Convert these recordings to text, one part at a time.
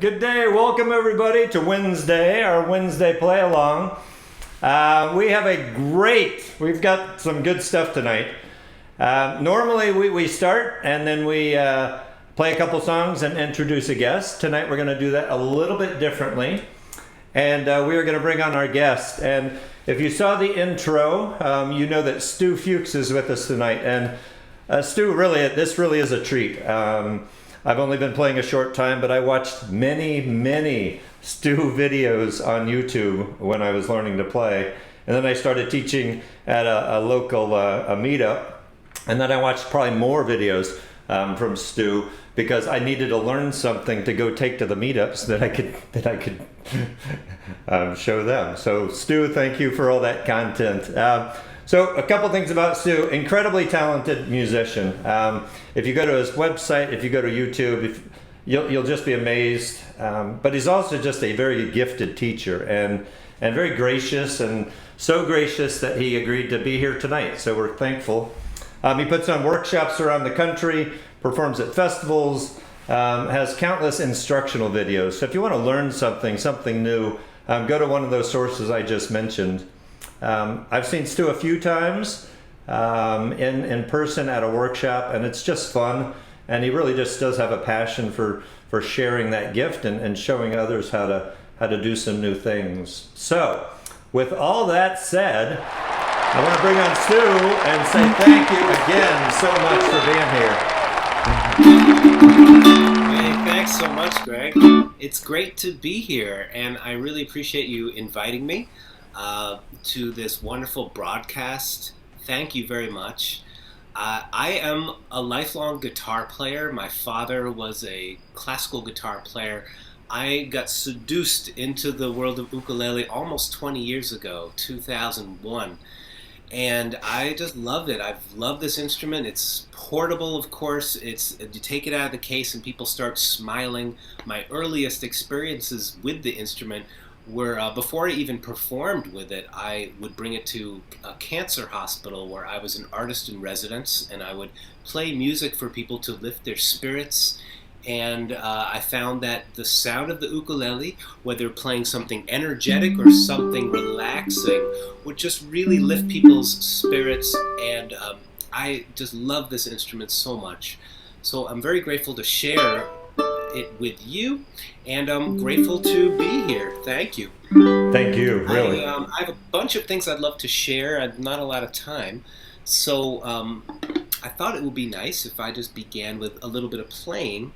Good day. Welcome everybody to Wednesday, our Wednesday play along. We've got some good stuff tonight. Normally we start and then we play a couple songs and introduce a guest. Tonight we're going to do that a little bit differently. And we are going to bring on our guest. And if you saw the intro, you know that Stu Fuchs is with us tonight. And Stu, this really is a treat. I've only been playing a short time, but I watched many Stu videos on YouTube when I was learning to play. And then I started teaching at a local a meetup. And then I watched probably more videos from Stu because I needed to learn something to go take to the meetups that I could show them. So Stu, thank you for all that content. So a couple things about Stu. Incredibly talented musician. If you go to his website, if you go to YouTube, you'll just be amazed. But he's also just a very gifted teacher and very gracious, and so gracious that he agreed to be here tonight. So we're thankful. He puts on workshops around the country, performs at festivals, has countless instructional videos. So if you want to learn something new, go to one of those sources I just mentioned. I've seen Stu a few times in person at a workshop, and it's just fun. And he really just does have a passion for sharing that gift and showing others how to do some new things. So, with all that said, I want to bring on Stu and say thank you again so much for being here. Hey, thanks so much, Greg. It's great to be here, and I really appreciate you inviting me to this wonderful broadcast. Thank you very much. I am a lifelong guitar player. My father was a classical guitar player. I got seduced into the world of ukulele almost 20 years ago, 2001. And I just loved it. I've loved this instrument. It's portable, of course. You take it out of the case and people start smiling. My earliest experiences with the instrument were before I even performed with it. I would bring it to a cancer hospital where I was an artist in residence, and I would play music for people to lift their spirits. And I found that the sound of the ukulele, whether playing something energetic or something relaxing, would just really lift people's spirits. And I just love this instrument so much. So I'm very grateful to share it with you, and I'm grateful to be here. Thank you. Thank you, really. I have a bunch of things I'd love to share. I've not a lot of time. So I thought it would be nice if I just began with a little bit of playing.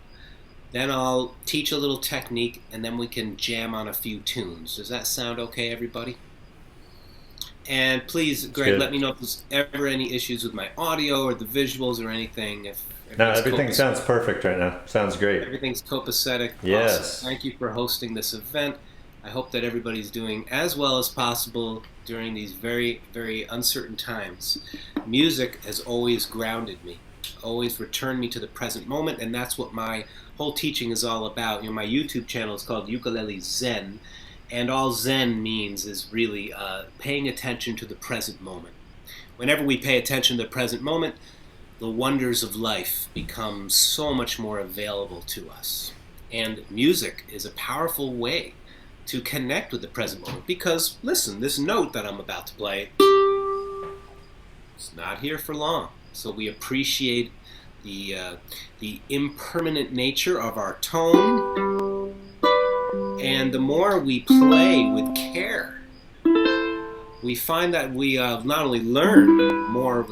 Then I'll teach a little technique, and then we can jam on a few tunes. Does that sound okay, everybody? And please, Greg, let me know if there's ever any issues with my audio or the visuals or anything. No, everything sounds perfect right now. Sounds great. Everything's copacetic. Yes. Awesome. Thank you for hosting this event. I hope that everybody's doing as well as possible during these very, very uncertain times. Music has always grounded me, always returned me to the present moment, and that's what my whole teaching is all about. You know, my YouTube channel is called Ukulele Zen, and all Zen means is really paying attention to the present moment. Whenever we pay attention to the present moment, the wonders of life become so much more available to us. And music is a powerful way to connect with the present moment because, listen, this note that I'm about to play is not here for long. So we appreciate the impermanent nature of our tone, and the more we play with care, we find that we not only learn more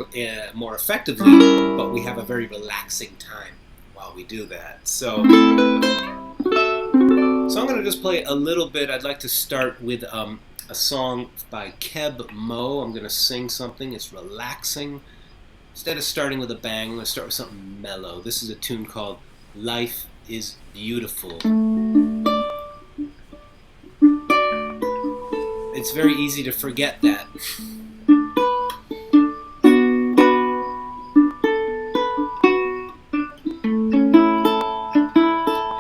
effectively, but we have a very relaxing time while we do that. So I'm going to just play a little bit. I'd like to start with a song by Keb Mo. I'm going to sing something. It's relaxing. Instead of starting with a bang, I'm going to start with something mellow. This is a tune called Life is Beautiful. It's very easy to forget that.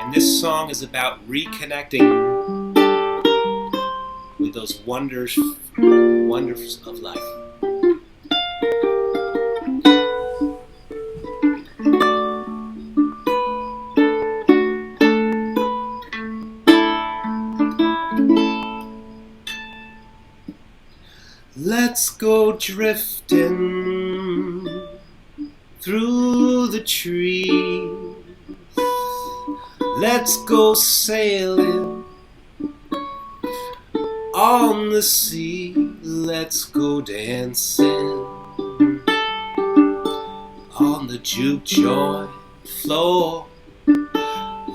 And this song is about reconnecting with those wonders of life. Let's go drifting through the trees. Let's go sailing on the sea. Let's go dancing on the juke joint floor.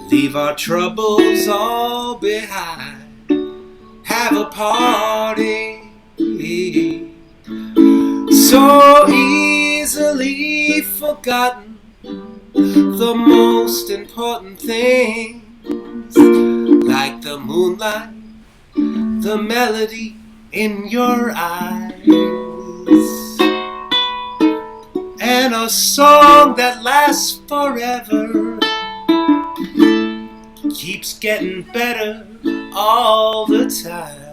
Leave our troubles all behind. Have a party. So easily forgotten the most important things, like the moonlight, the melody in your eyes, and a song that lasts forever, keeps getting better all the time.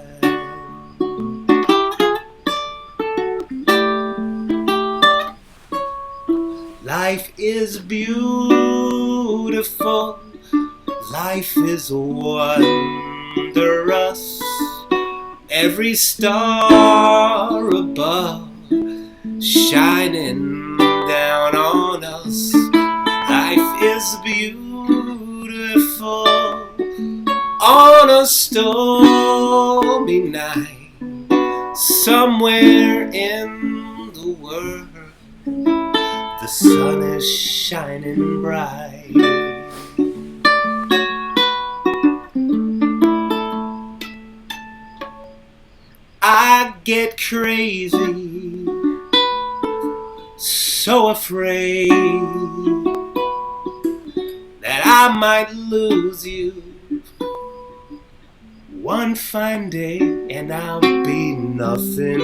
Life is beautiful, life is wondrous. Every star above shining down on us. Life is beautiful on a stormy night, somewhere in the world. The sun is shining bright. I get crazy, so afraid that I might lose you one fine day, and I'll be nothing,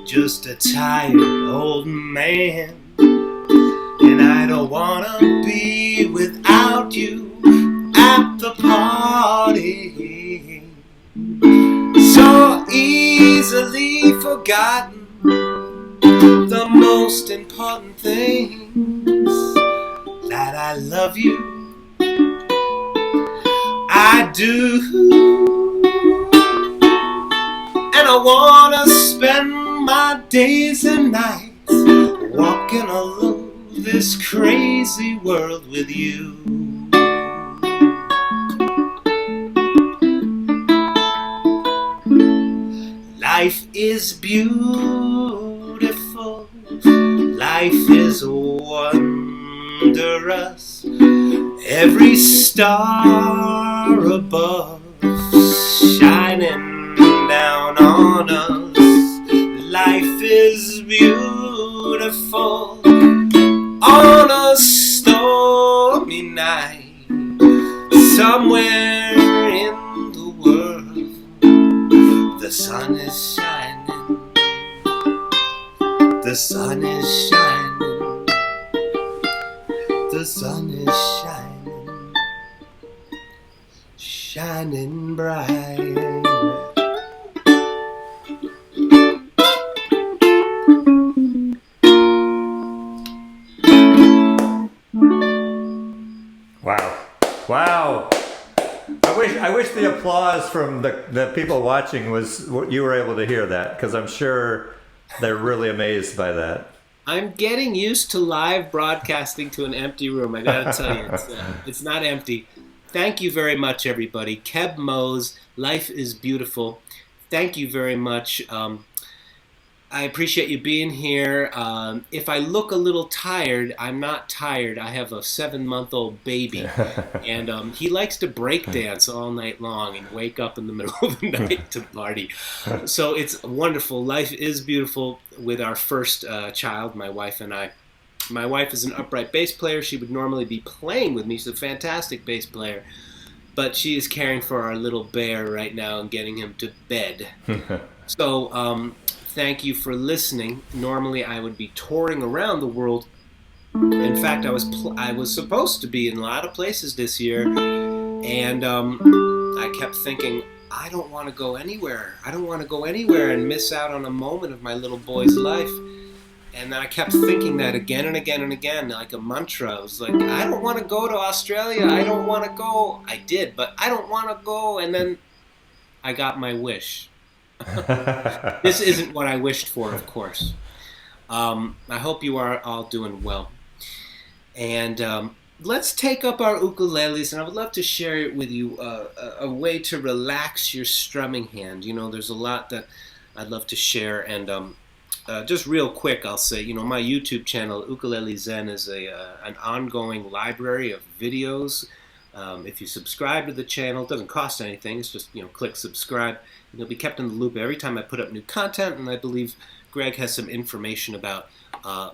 just a tired old man. And I don't wanna be without you at the party. So easily forgotten the most important things, that I love you, I do, and I wanna spend my days and nights walking alone this crazy world with you. Life is beautiful, life is wondrous. Every star above shining down on us. Life is beautiful on a stormy night, somewhere in the world. The sun is shining, the sun is shining, the sun is shining, shining bright. Wow. I wish the applause from the people watching was what you were able to hear that, because I'm sure they're really amazed by that. I'm getting used to live broadcasting to an empty room. I gotta tell you, it's not empty. Thank you very much, everybody. Keb Mose, Life is Beautiful. Thank you very much. I appreciate you being here. If I look a little tired, I'm not tired. I have a 7-month-old baby, and he likes to break dance all night long and wake up in the middle of the night to party. So it's wonderful. Life is beautiful with our first child, my wife and I. My wife is an upright bass player. She would normally be playing with me. She's a fantastic bass player. But she is caring for our little bear right now and getting him to bed. So thank you for listening. Normally I would be touring around the world. In fact, I was supposed to be in a lot of places this year, and I kept thinking, I don't want to go anywhere. I don't want to go anywhere and miss out on a moment of my little boy's life. And then I kept thinking that again and again and again, like a mantra. I was like, I don't want to go to Australia. I don't want to go. I did, but I don't want to go. And then I got my wish. This isn't what I wished for, of course. I hope you are all doing well. And let's take up our ukuleles, and I would love to share with you a way to relax your strumming hand. You know, there's a lot that I'd love to share, and just real quick, I'll say, you know, my YouTube channel, Ukulele Zen, is an ongoing library of videos. If you subscribe to the channel, it doesn't cost anything. It's just, you know, click subscribe, and you'll be kept in the loop every time I put up new content. And I believe Greg has some information about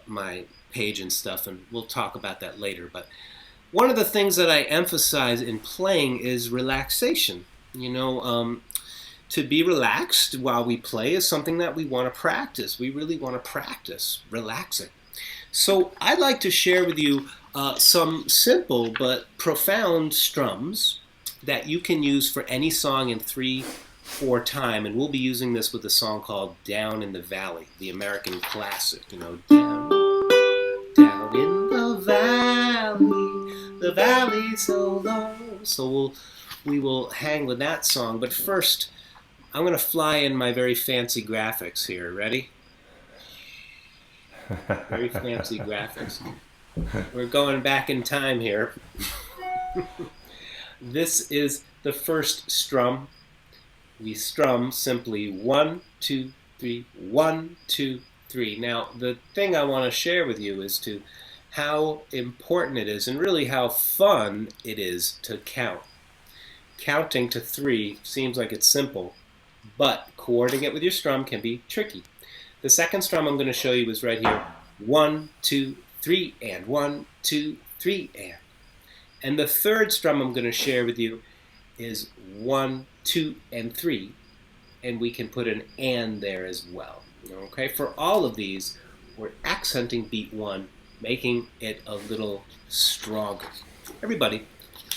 my page and stuff, and we'll talk about that later. But one of the things that I emphasize in playing is relaxation. You know, to be relaxed while we play is something that we want to practice. We really want to practice relaxing. So I'd like to share with you some simple but profound strums that you can use for any song in 3/4 time, and we'll be using this with a song called Down in the Valley, the American classic. You know, down in the valley so low. So we will hang with that song, but first I'm going to fly in my very fancy graphics here. Ready? Very fancy graphics. We're going back in time here. This is the first strum. We strum simply 1, 2, 3, 1, 2, 3. Now, the thing I want to share with you is to how important it is, and really how fun it is, to count. Counting to 3 seems like it's simple, but coordinating it with your strum can be tricky. The second strum I'm going to show you is right here. 1, 2, 3, and 1, 2, 3, and. And the third strum I'm going to share with you is 1, 2, and 3, and we can put an and there as well. Okay, for all of these, we're accenting beat 1, making it a little stronger. Everybody,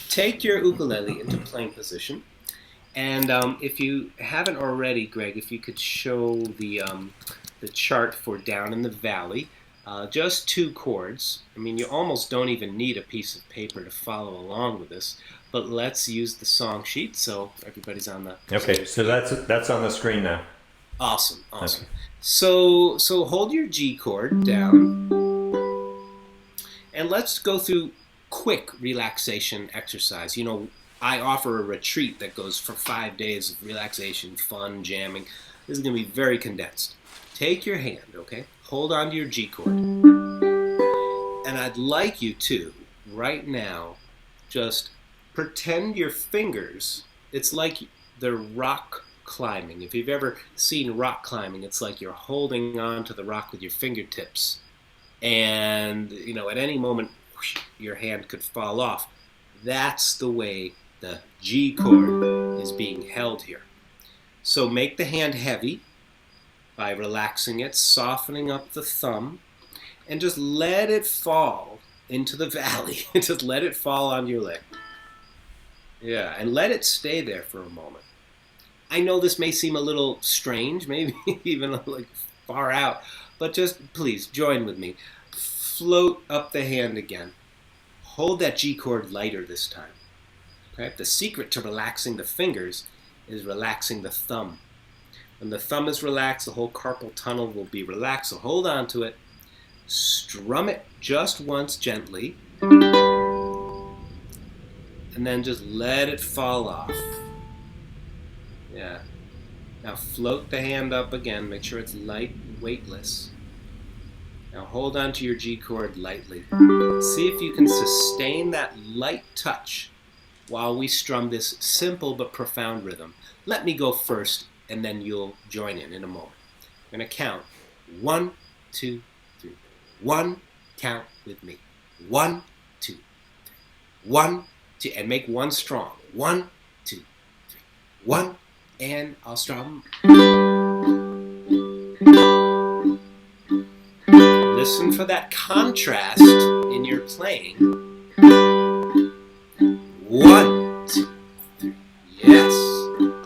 take your ukulele into playing position, and if you haven't already, Greg, if you could show the chart for Down in the Valley. Just 2 chords. I mean, you almost don't even need a piece of paper to follow along with this, but let's use the song sheet so everybody's on the... Okay, so that's on the screen now. Awesome. Okay. So hold your G chord down, and let's go through quick relaxation exercise. You know, I offer a retreat that goes for 5 days of relaxation, fun, jamming. This is going to be very condensed. Take your hand, okay? Hold on to your G chord. And I'd like you to, right now, just pretend your fingers, it's like they're rock climbing. If you've ever seen rock climbing, it's like you're holding on to the rock with your fingertips. And, you know, at any moment, whoosh, your hand could fall off. That's the way the G chord is being held here. So make the hand heavy by relaxing it, softening up the thumb, and just let it fall into the valley. Just let it fall on your lick. Yeah, and let it stay there for a moment. I know this may seem a little strange, maybe even like far out, but just please join with me. Float up the hand again. Hold that G chord lighter this time. Okay? The secret to relaxing the fingers is relaxing the thumb. When the thumb is relaxed, the whole carpal tunnel will be relaxed, so hold on to it. Strum it just once gently, and then just let it fall off. Yeah. Now float the hand up again, make sure it's light and weightless. Now hold on to your G chord lightly. See if you can sustain that light touch while we strum this simple but profound rhythm. Let me go first, and then you'll join in a moment. I'm going to count 1, 2, 3. 1, count with me. 1, 2, 3. 1, 2, and make 1 strong. 1, 2, 3. 1, and I'll strum. Listen for that contrast in your playing. 1, 2, 3. Yes.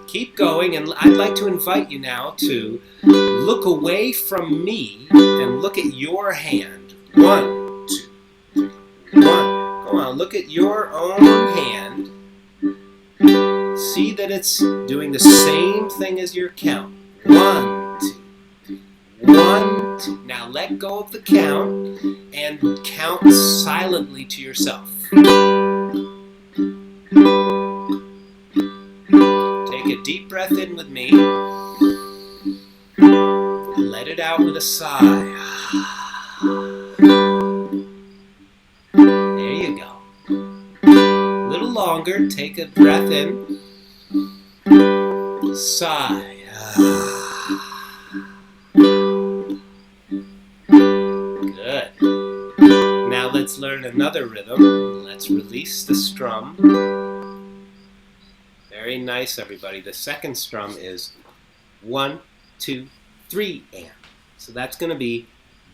Keep going, and I'd like to invite you now to look away from me and look at your hand. 1, 2, 3, 1. Go on, look at your own hand. See that it's doing the same thing as your count. 1, 2, 1, 2. Now let go of the count and count silently to yourself. Take a deep breath in with me. Let it out with a sigh. There you go. A little longer. Take a breath in. Sigh. Good. Now let's learn another rhythm. Let's release the strum. Very nice, everybody. The second strum is 1, 2, 3, and. So that's going to be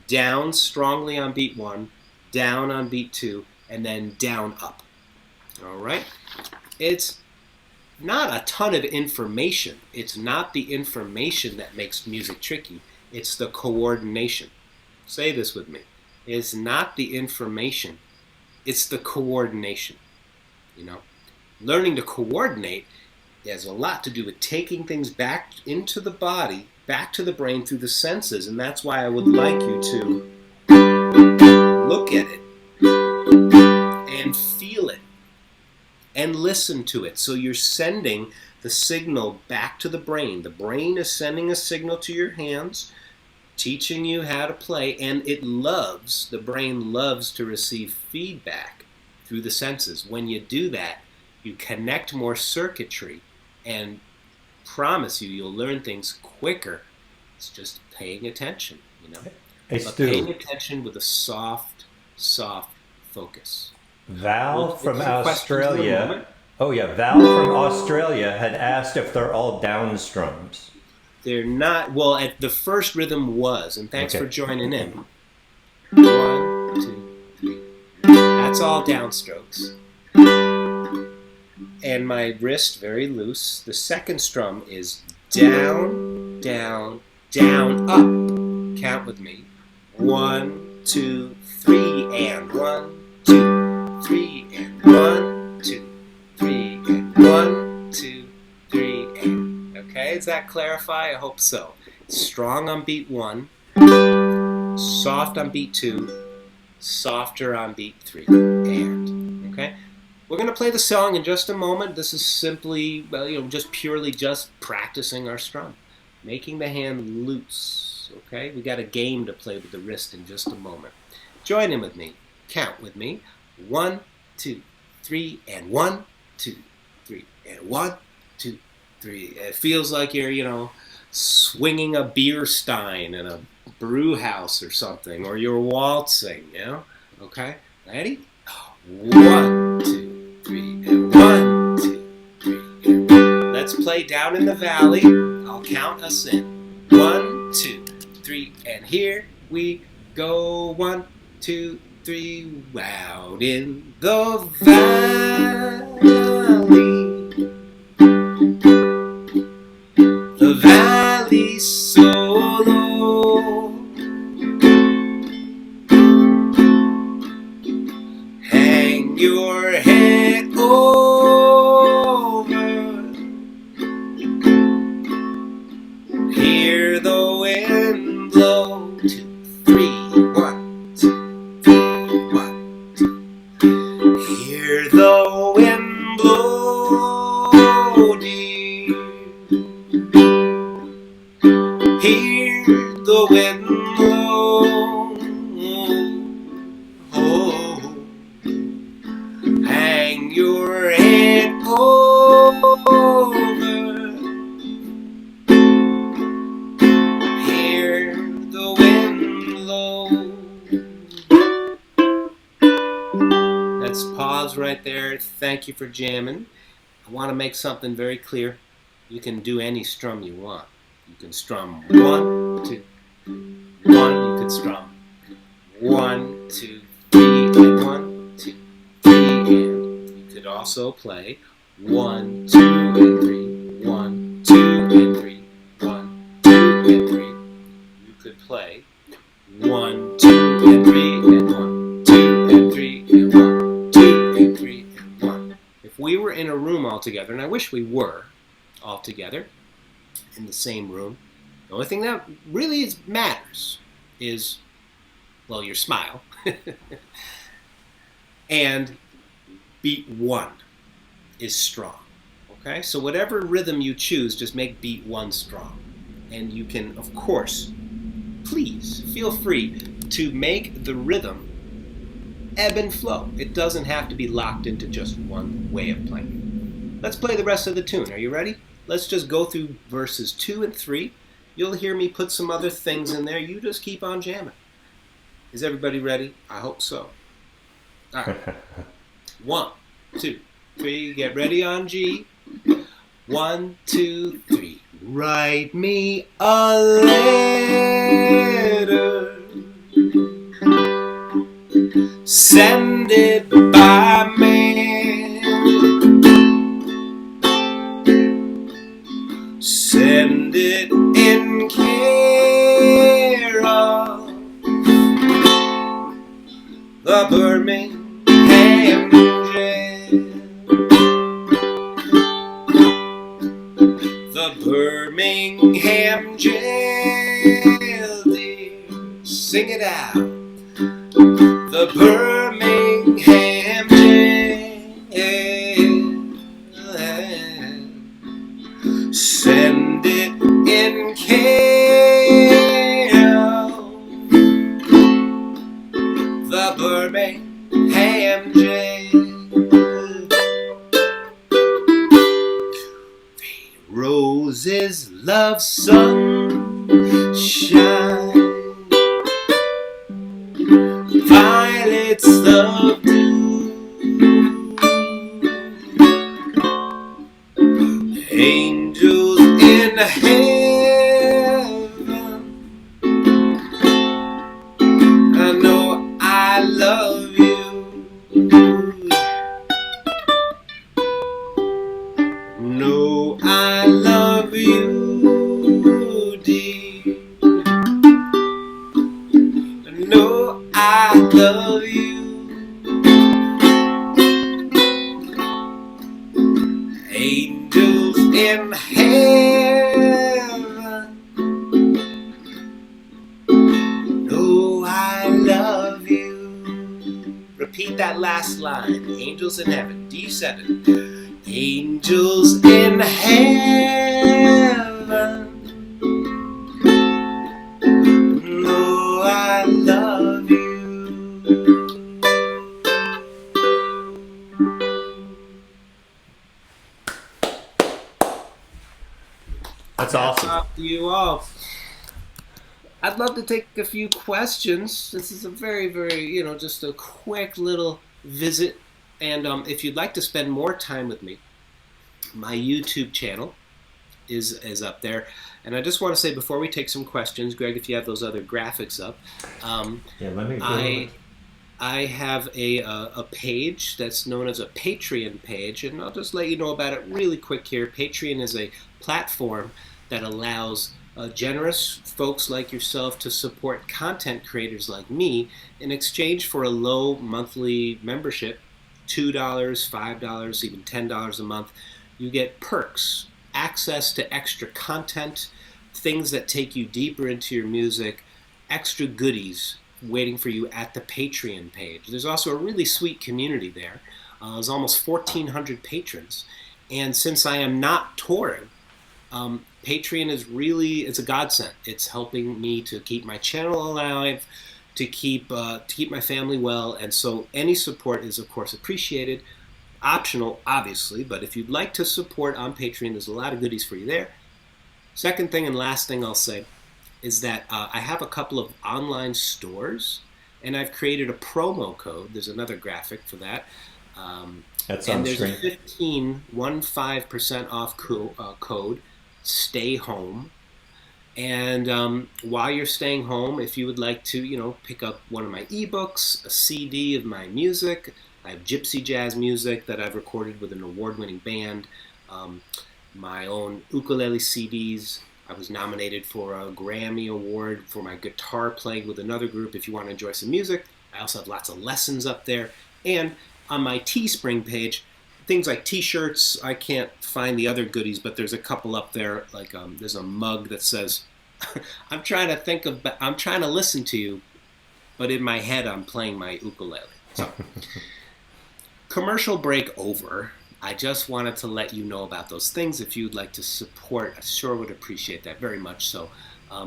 down strongly on beat 1, down on beat 2, and then down up. All right? It's not a ton of information. It's not the information that makes music tricky. It's the coordination. Say this with me. It's not the information. It's the coordination. You know, learning to coordinate has a lot to do with taking things back into the body, back to the brain through the senses, and that's why I would like you to look at it and feel it and listen to it. So you're sending the signal back to the brain. The brain is sending a signal to your hands, teaching you how to play, and the brain loves to receive feedback through the senses. When you do that, you connect more circuitry, and promise you'll learn things quicker. It's just paying attention, you know. Hey, but Stu, paying attention with a soft focus. Val from Questions Australia. Oh yeah, Val from Australia had asked if they're all down strums. They're not. Well, at the first rhythm was, and thanks Okay. for joining in. 1, 2, 3. That's all downstrokes. And my wrist very loose. The second strum is down, down, down, up. Count with me. 1, 2, 3, and 1, 2, 3, and 1, 2, 3, and 1, 2, 3, and. Okay, does that clarify? I hope so. Strong on beat 1, soft on beat 2, softer on beat 3, and. Okay? We're going to play the song in just a moment. This is simply, just purely practicing our strum. Making the hand loose, okay? We got a game to play with the wrist in just a moment. Join in with me. Count with me. 1, 2, 3, and 1, 2, 3, and 1, 2, 3. It feels like you're, swinging a beer stein in a brew house or something, or you're waltzing, Okay? Ready? 1, 2, 3, and 1, 2, 3, and 1. Let's play down in the valley. I'll count us in. 1, 2, 3, and here we go. 1, 2, 3, out in the valley. The valley's so low. Hang your head over. Hear the wind blow. 2, 3, 1, 2, 3, 1, 2. Hear the wind blow, dear. Hear the wind blow. Oh. Hang your head over. Hear the wind blow. Let's pause right there. Thank you for jamming. I want to make something very clear. You can do any strum you want. You can strum 1, 2, 1. You can strum 1, 2, 3, and 1, 2, 3, and. You could also play 1, 2, and 3, 1, 2, and 3, 1, 2, and 3. You could play 1, 2, and 3, and 1, 2, and 3, and 1, 2, and 3, and 1. If we were in a room all together, and I wish we were all together in the same room, The only thing that really matters is, well, your smile. And beat 1 is strong. Okay? So whatever rhythm you choose, just make beat 1 strong. And you can, of course, please feel free to make the rhythm ebb and flow. It doesn't have to be locked into just one way of playing. Let's play the rest of the tune. Are you ready? Let's just go through verses 2 and 3. You'll hear me put some other things in there. You just keep on jamming. Is everybody ready? I hope so. All right. 1, 2, 3. Get ready on G. 1, 2, 3. Write me a letter. Send it by mail. Send it in care of the Birmingham Gent. The Birmingham Gent, dear. Sing it out. The Birmingham Gent. Send it in care of the Birmingham Gent. Roses love sunshine. Violets love dew. Angels in heaven. I know I love you. No, I love you, dear. No, I love you. Angels in heaven. No, I love you. Repeat that last line. Angels in heaven. D said it. Angels in heaven. No, I love you. That's awesome. Up to you all. I'd love to take a few questions. This is a very, very, just a quick little visit. And if you'd like to spend more time with me, my YouTube channel is up there. And I just want to say before we take some questions, Greg, if you have those other graphics up, Yeah, let me go. I have a page that's known as a Patreon page, and I'll just let you know about it really quick here. Patreon is a platform that allows generous folks like yourself to support content creators like me in exchange for a low monthly membership, $2, $5, even $10 a month. You get perks, access to extra content, things that take you deeper into your music, extra goodies waiting for you at the Patreon page. There's also a really sweet community there. There's almost 1,400 patrons. And since I am not touring, Patreon it's a godsend. It's helping me to keep my channel alive, to keep my family well, and so any support is of course appreciated. Optional, obviously, but if you'd like to support on Patreon, there's a lot of goodies for you there. Second thing and last thing I'll say is that I have a couple of online stores, and I've created a promo code. There's another graphic for that. That's and on there's screen. a 15% off code, Stay Home. And while you're staying home, if you would like to, pick up one of my ebooks, a CD of my music. I have gypsy jazz music that I've recorded with an award-winning band. My own ukulele CDs. I was nominated for a Grammy Award for my guitar playing with another group. If you want to enjoy some music, I also have lots of lessons up there. And on my Teespring page, things like T-shirts. I can't find the other goodies, but there's a couple up there. Like there's a mug that says I'm trying to listen to you, but in my head I'm playing my ukulele. So, commercial break over. I just wanted to let you know about those things. If you'd like to support, I sure would appreciate that very much. So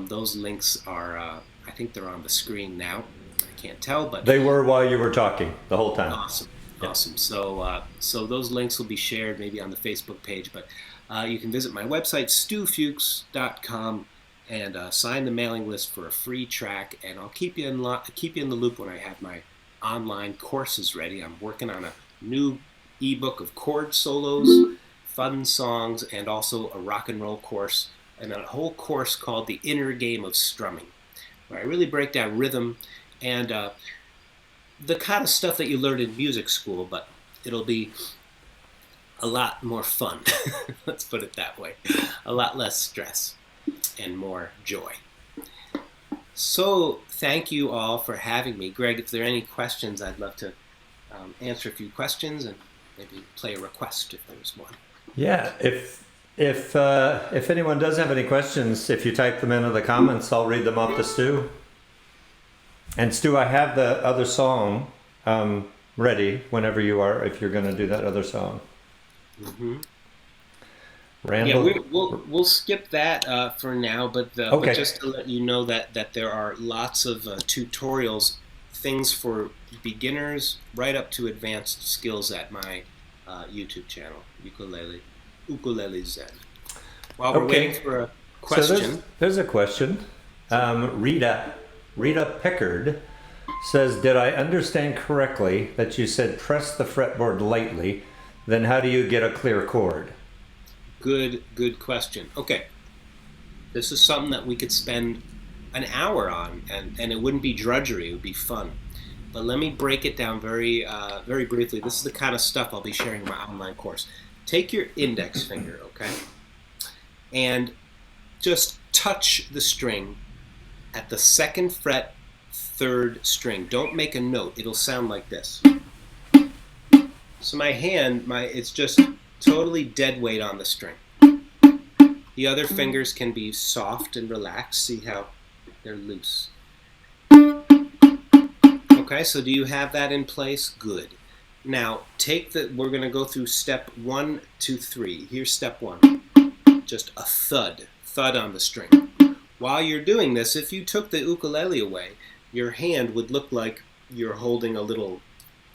those links are, I think they're on the screen now. I can't tell, but They were while you were talking the whole time. awesome, Yeah. awesome. So those links will be shared maybe on the Facebook page, but you can visit my website, stufuchs.com, and sign the mailing list for a free track, and I'll keep you in the loop when I have my online courses ready. I'm working on a new ebook of chord solos, fun songs, and also a rock and roll course, and a whole course called The Inner Game of Strumming, where I really break down rhythm and the kind of stuff that you learn in music school, but it'll be a lot more fun. Let's put it that way. A lot less stress and more joy. So thank you all for having me. Greg, if there are any questions, I'd love to answer a few questions and maybe play a request if there's one. Yeah, if anyone does have any questions, if you type them into the comments, I'll read them off to Stu. And Stu, I have the other song ready whenever you are, if you're going to do that other song. Mm-hmm. Ramble. Yeah, we'll skip that for now, but just to let you know that there are lots of tutorials, things for beginners right up to advanced skills at my YouTube channel, Ukulele Gent. While we're waiting for a question. So there's a question. Rita Pickard says, did I understand correctly that you said press the fretboard lightly, then how do you get a clear chord? Good question. Okay. This is something that we could spend an hour on, and it wouldn't be drudgery, it would be fun. But let me break it down very briefly. This is the kind of stuff I'll be sharing in my online course. Take your index finger, okay, and just touch the string at the 2nd fret, 3rd string. Don't make a note. It'll sound like this. So my hand, it's just totally dead weight on the string. The other fingers can be soft and relaxed. See how they're loose. Okay, so do you have that in place? Good. Now, we're going to go through step 1, 2, 3. Here's step 1. Just a thud on the string. While you're doing this, if you took the ukulele away, your hand would look like you're holding a little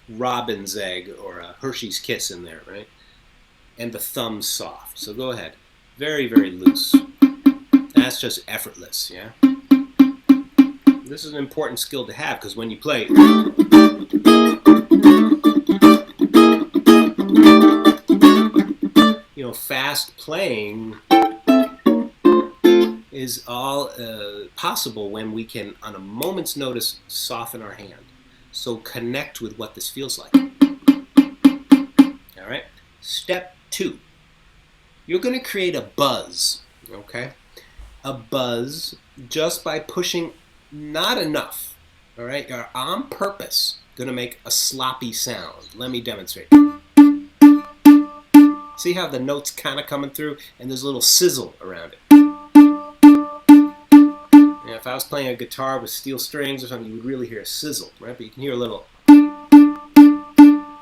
robin's egg or a Hershey's Kiss in there, right? And the thumb's soft. So go ahead. Very, very loose. That's just effortless, yeah? This is an important skill to have because when you play, fast playing is all possible when we can, on a moment's notice, soften our hand. So connect with what this feels like. All right? Step 2. You're going to create a buzz, okay? A buzz just by pushing not enough, all right? You're on purpose going to make a sloppy sound. Let me demonstrate. See how the note's kind of coming through and there's a little sizzle around it. Now, if I was playing a guitar with steel strings or something, you would really hear a sizzle, right? But you can hear a little.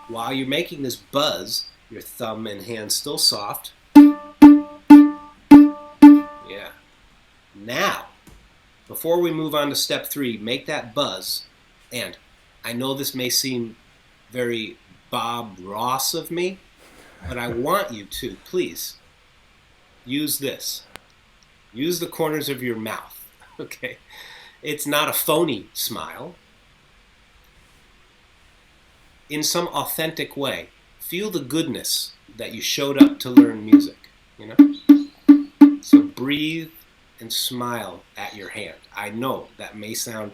While you're making this buzz, your thumb and hand still soft. Yeah. Now, before we move on to step 3, make that buzz. And I know this may seem very Bob Ross of me, but I want you to, please, use this. Use the corners of your mouth, okay? It's not a phony smile. In some authentic way, feel the goodness that you showed up to learn music, So breathe and smile at your hand. I know that may sound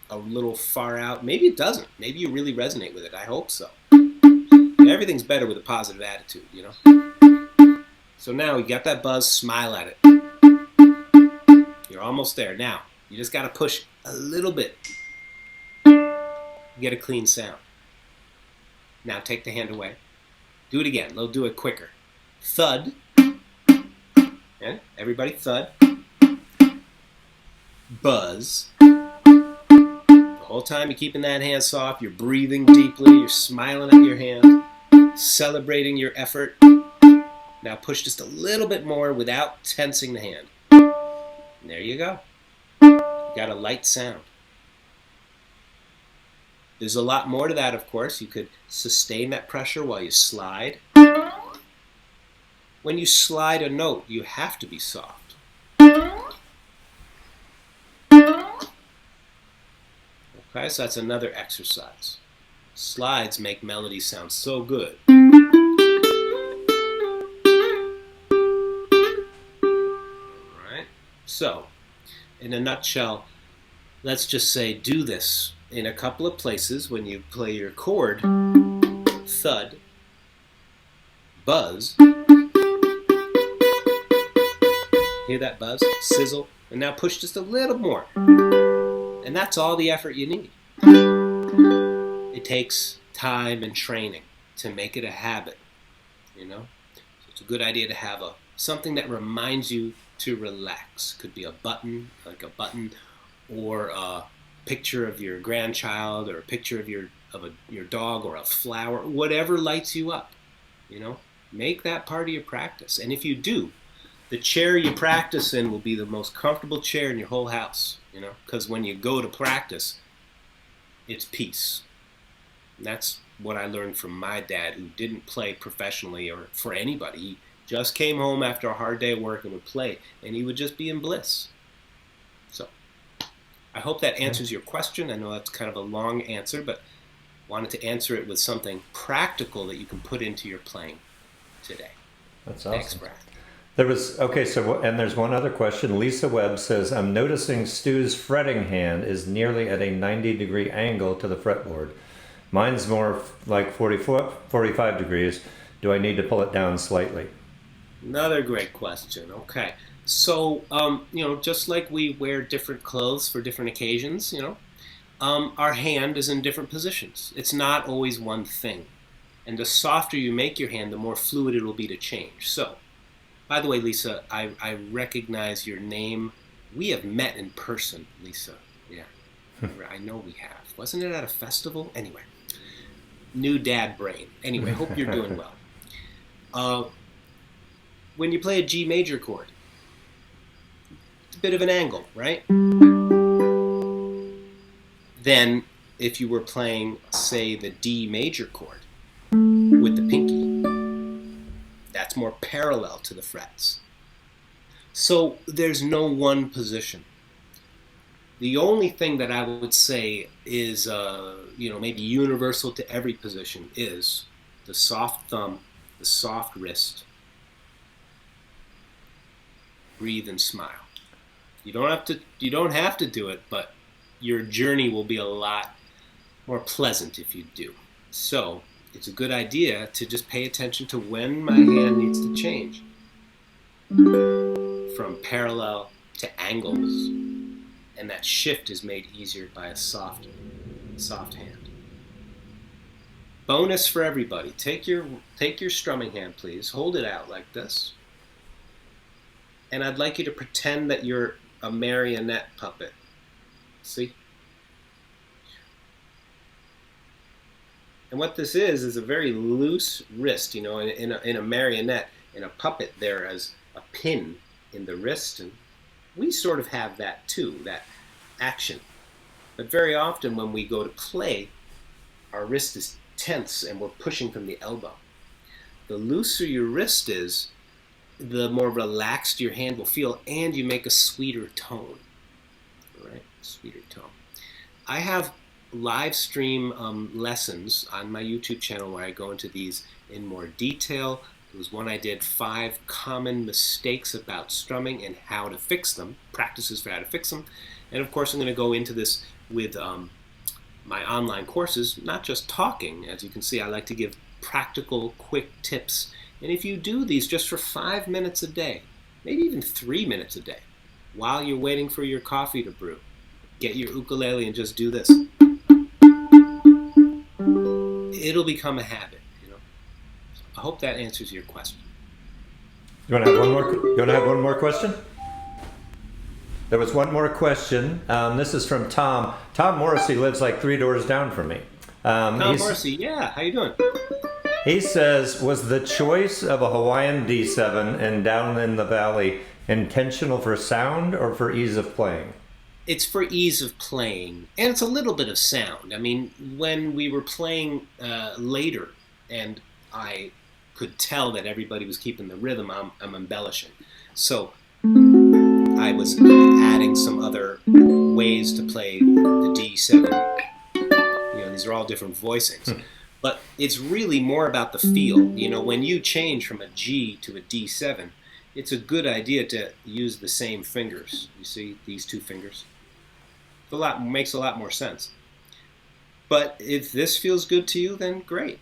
a little far out. Maybe it doesn't. Maybe you really resonate with it. I hope so. Everything's better with a positive attitude, So now you got that buzz, smile at it. You're almost there. Now, you just got to push a little bit. Get a clean sound. Now take the hand away. Do it again. They'll do it quicker. Thud. And everybody thud. buzz. The whole time you're keeping that hand soft, you're breathing deeply, you're smiling at your hand, celebrating your effort. Now push just a little bit more without tensing the hand. And there you go. You got a light sound. There's a lot more to that, of course. You could sustain that pressure while you slide. When you slide a note, you have to be soft. Okay, so that's another exercise. Slides make melodies sound so good. Alright, so in a nutshell, let's just say do this in a couple of places when you play your chord. Thud, buzz. Hear that buzz? Sizzle. And now push just a little more. And that's all the effort you need. It takes time and training to make it a habit, you know? So it's a good idea to have something that reminds you to relax. Could be a button, or a picture of your grandchild, or a picture of your dog, or a flower, whatever lights you up, you know? Make that part of your practice. And if you do, the chair you practice in will be the most comfortable chair in your whole house, you know, because when you go to practice, it's peace. And that's what I learned from my dad, who didn't play professionally or for anybody. He just came home after a hard day of work and would play, and he would just be in bliss. So I hope that answers your question. I know that's kind of a long answer, but wanted to answer it with something practical that you can put into your playing today. That's awesome. Thanks, Brad. There's one other question. Lisa Webb says, I'm noticing Stu's fretting hand is nearly at a 90-degree angle to the fretboard. Mine's more like 45 degrees. Do I need to pull it down slightly? Another great question. Okay. So, just like we wear different clothes for different occasions, our hand is in different positions. It's not always one thing. And the softer you make your hand, the more fluid it will be to change. So, by the way, Lisa, I recognize your name. We have met in person, Lisa. Yeah, I know we have. Wasn't it at a festival? Anyway, new dad brain. Anyway, hope you're doing well. When you play a G major chord, it's a bit of an angle, right? Then, if you were playing, say, the D major chord with the pinky, that's more parallel to the frets. So there's no one position. The only thing that I would say is, maybe universal to every position is the soft thumb, the soft wrist. Breathe and smile. You don't have to do it, but your journey will be a lot more pleasant if you do. So it's a good idea to just pay attention to when my hand needs to change from parallel to angles, and that shift is made easier by a soft hand. Bonus for everybody: take your strumming hand, please. Hold it out like this, and I'd like you to pretend that you're a marionette puppet. See? And what this is a very loose wrist. In a marionette, in a puppet, there is a pin in the wrist, and we sort of have that too, that action. But very often when we go to play, our wrist is tense and we're pushing from the elbow. The looser your wrist is, the more relaxed your hand will feel, and you make a sweeter tone. All right, sweeter tone. I have live stream lessons on my YouTube channel where I go into these in more detail. There was one I did, 5 common mistakes about strumming and how to fix them, practices for how to fix them. And of course I'm going to go into this with my online courses, not just talking. As you can see, I like to give practical, quick tips. And if you do these just for 5 minutes a day, maybe even 3 minutes a day, while you're waiting for your coffee to brew, get your ukulele and just do this. It'll become a habit, I hope that answers your question. You want to have one more question? There was one more question. This is from Tom. Tom Morrissey lives like 3 doors down from me. Tom Morrissey, yeah, how you doing? He says, was the choice of a Hawaiian D7 and Down in the Valley intentional for sound or for ease of playing? It's for ease of playing, and it's a little bit of sound. I mean, when we were playing later, and I could tell that everybody was keeping the rhythm, I'm embellishing. So I was adding some other ways to play the D7. These are all different voicings. But it's really more about the feel. When you change from a G to a D7, it's a good idea to use the same fingers. You see these 2 fingers? Makes a lot more sense. But if this feels good to you, then great.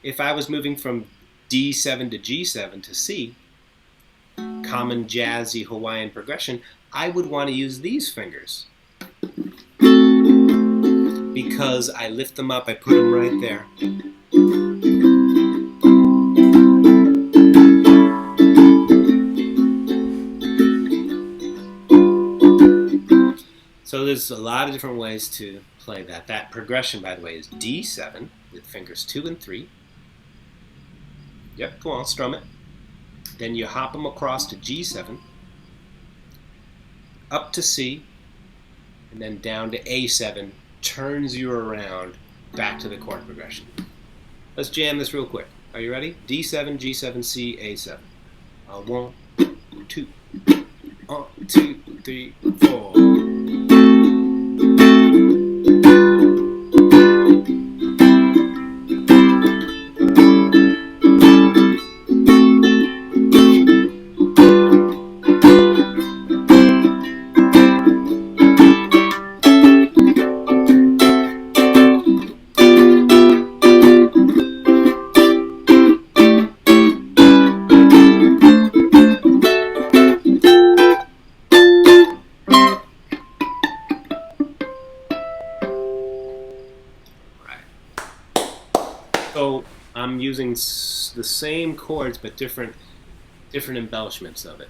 If I was moving from D7 to G7 to C, common jazzy Hawaiian progression, I would want to use these fingers. Because I lift them up, I put them right there. So there's a lot of different ways to play that. That progression, by the way, is D7 with fingers 2 and 3. Yep, go on, strum it. Then you hop them across to G7, up to C, and then down to A7, turns you around back to the chord progression. Let's jam this real quick. Are you ready? D7, G7, C, A7. 1, 2, 1, 2, 3, 4. So I'm using the same chords but different embellishments of it.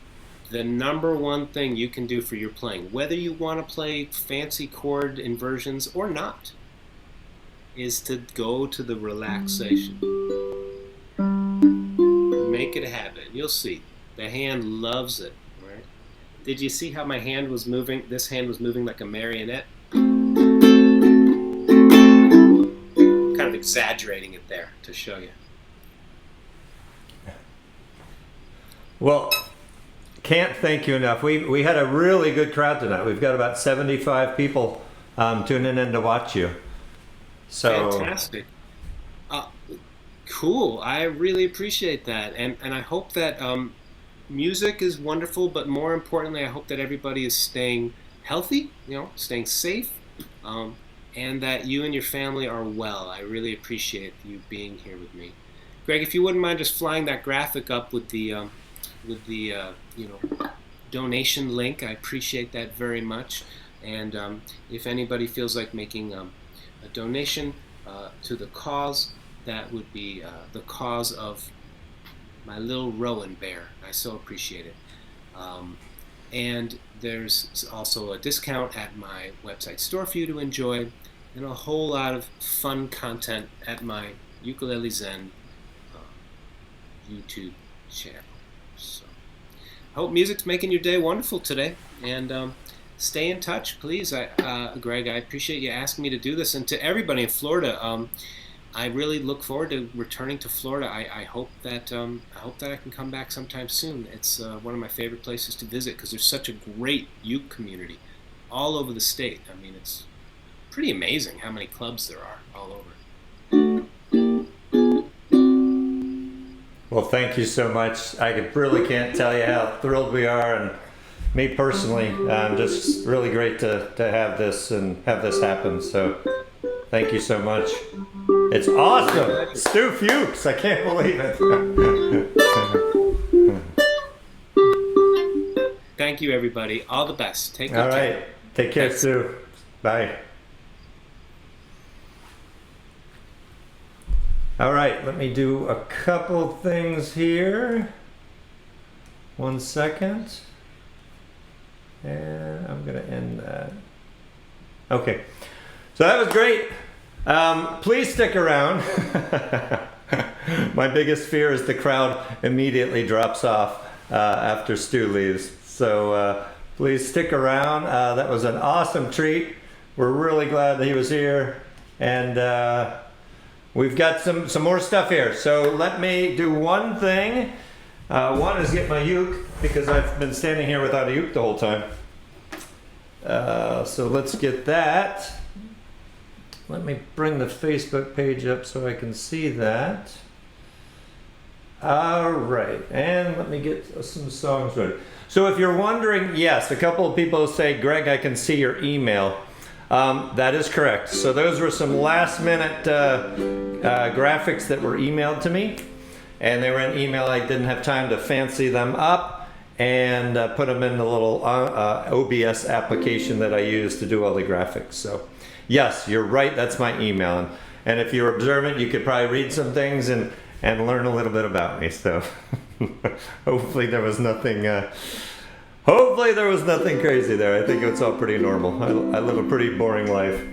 The number one thing you can do for your playing, whether you want to play fancy chord inversions or not, is to go to the relaxation. Make it a habit. You'll see. The hand loves it. Right? Did you see how my hand was moving? This hand was moving like a marionette. Kind of exaggerating it there to show you. Well, can't thank you enough. We had a really good crowd tonight. We've got about 75 people tuning in to watch you. So fantastic. Cool. I really appreciate that, and I hope that music is wonderful, but more importantly, I hope that everybody is staying healthy, staying safe, and that you and your family are well. I really appreciate you being here with me. Greg, if you wouldn't mind just flying that graphic up with the donation link, I appreciate that very much. And if anybody feels like making a donation to the cause, that would be the cause of my little Rowan bear. I so appreciate it. And there's also a discount at my website store for you to enjoy, and a whole lot of fun content at my Ukulele Zen YouTube channel. So I hope music's making your day wonderful today, and stay in touch, please. Greg, I appreciate you asking me to do this, and to everybody in Florida, I really look forward to returning to Florida. I hope that I can come back sometime soon. It's one of my favorite places to visit because there's such a great uke community all over the state. I mean, it's pretty amazing how many clubs there are all over. Well, thank you so much. I really can't tell you how thrilled we are, and me personally, just really great to have this and have this happen. So thank you so much. It's awesome. Stu Fuchs. I can't believe it. Thank you, everybody. All the best. Take good care. All right. care. Take care, Thanks. Stu. Bye. All right. Let me do a couple things here. 1 second. And I'm going to end that. Okay. So that was great. Please stick around. My biggest fear is the crowd immediately drops off after Stu leaves. So please stick around. That was an awesome treat. We're really glad that he was here. And we've got some more stuff here. So let me do one thing. One is get my uke, because I've been standing here without a uke the whole time. So let's get that. Let me bring the Facebook page up so I can see that. All right, and let me get some songs ready. So if you're wondering, yes, a couple of people say, Greg, I can see your email. That is correct. So those were some last minute graphics that were emailed to me, and they were in email. I didn't have time to fancy them up and put them in the little OBS application that I use to do all the graphics. So yes, you're right, that's my email. And if you're observant, you could probably read some things and learn a little bit about me. So hopefully there was nothing crazy there. I think it's all pretty normal. I live a pretty boring life.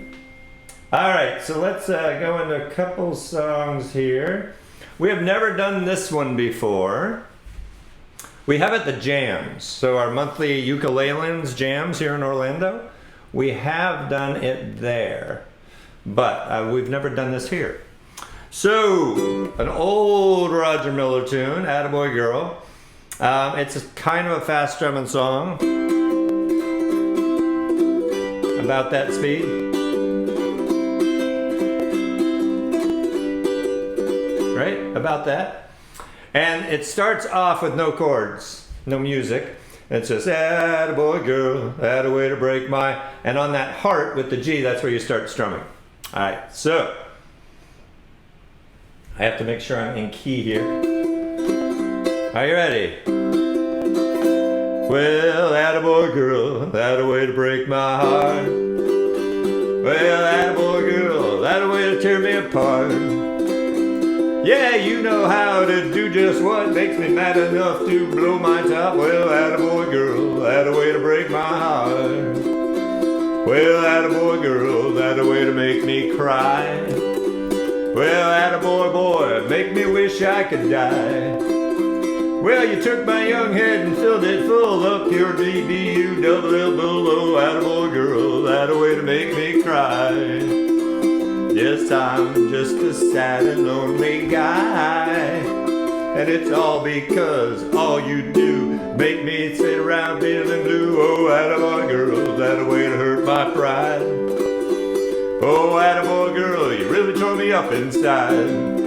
All right, so let's go into a couple songs here. We have never done this one before. We have it the jams. So our monthly Ukulele jams here in Orlando. We have done it there, but we've never done this here. So, an old Roger Miller tune, Attaboy Girl. It's kind of a fast strumming song about that speed. Right? About that. And it starts off with no chords, no music. It says, attaboy girl, atta way to break my... And on that heart with the G, that's where you start strumming. All right, so... I have to make sure I'm in key here. Are you ready? Well, attaboy girl, atta way to break my heart. Well, attaboy girl, atta way to tear me apart. Yeah, you know how to do just what makes me mad enough to blow my top. Well, attaboy girl, atta way to break my heart. Well, attaboy girl, atta way to make me cry. Well, attaboy boy, make me wish I could die. Well, you took my young head and filled it full up your DBU double elbow. Attaboy girl, atta way to make me cry. Yes, I'm just a sad and lonely guy, and it's all because all you do make me sit around feeling blue. Oh, attaboy girl, that a way to hurt my pride. Oh, attaboy girl, you really tore me up inside.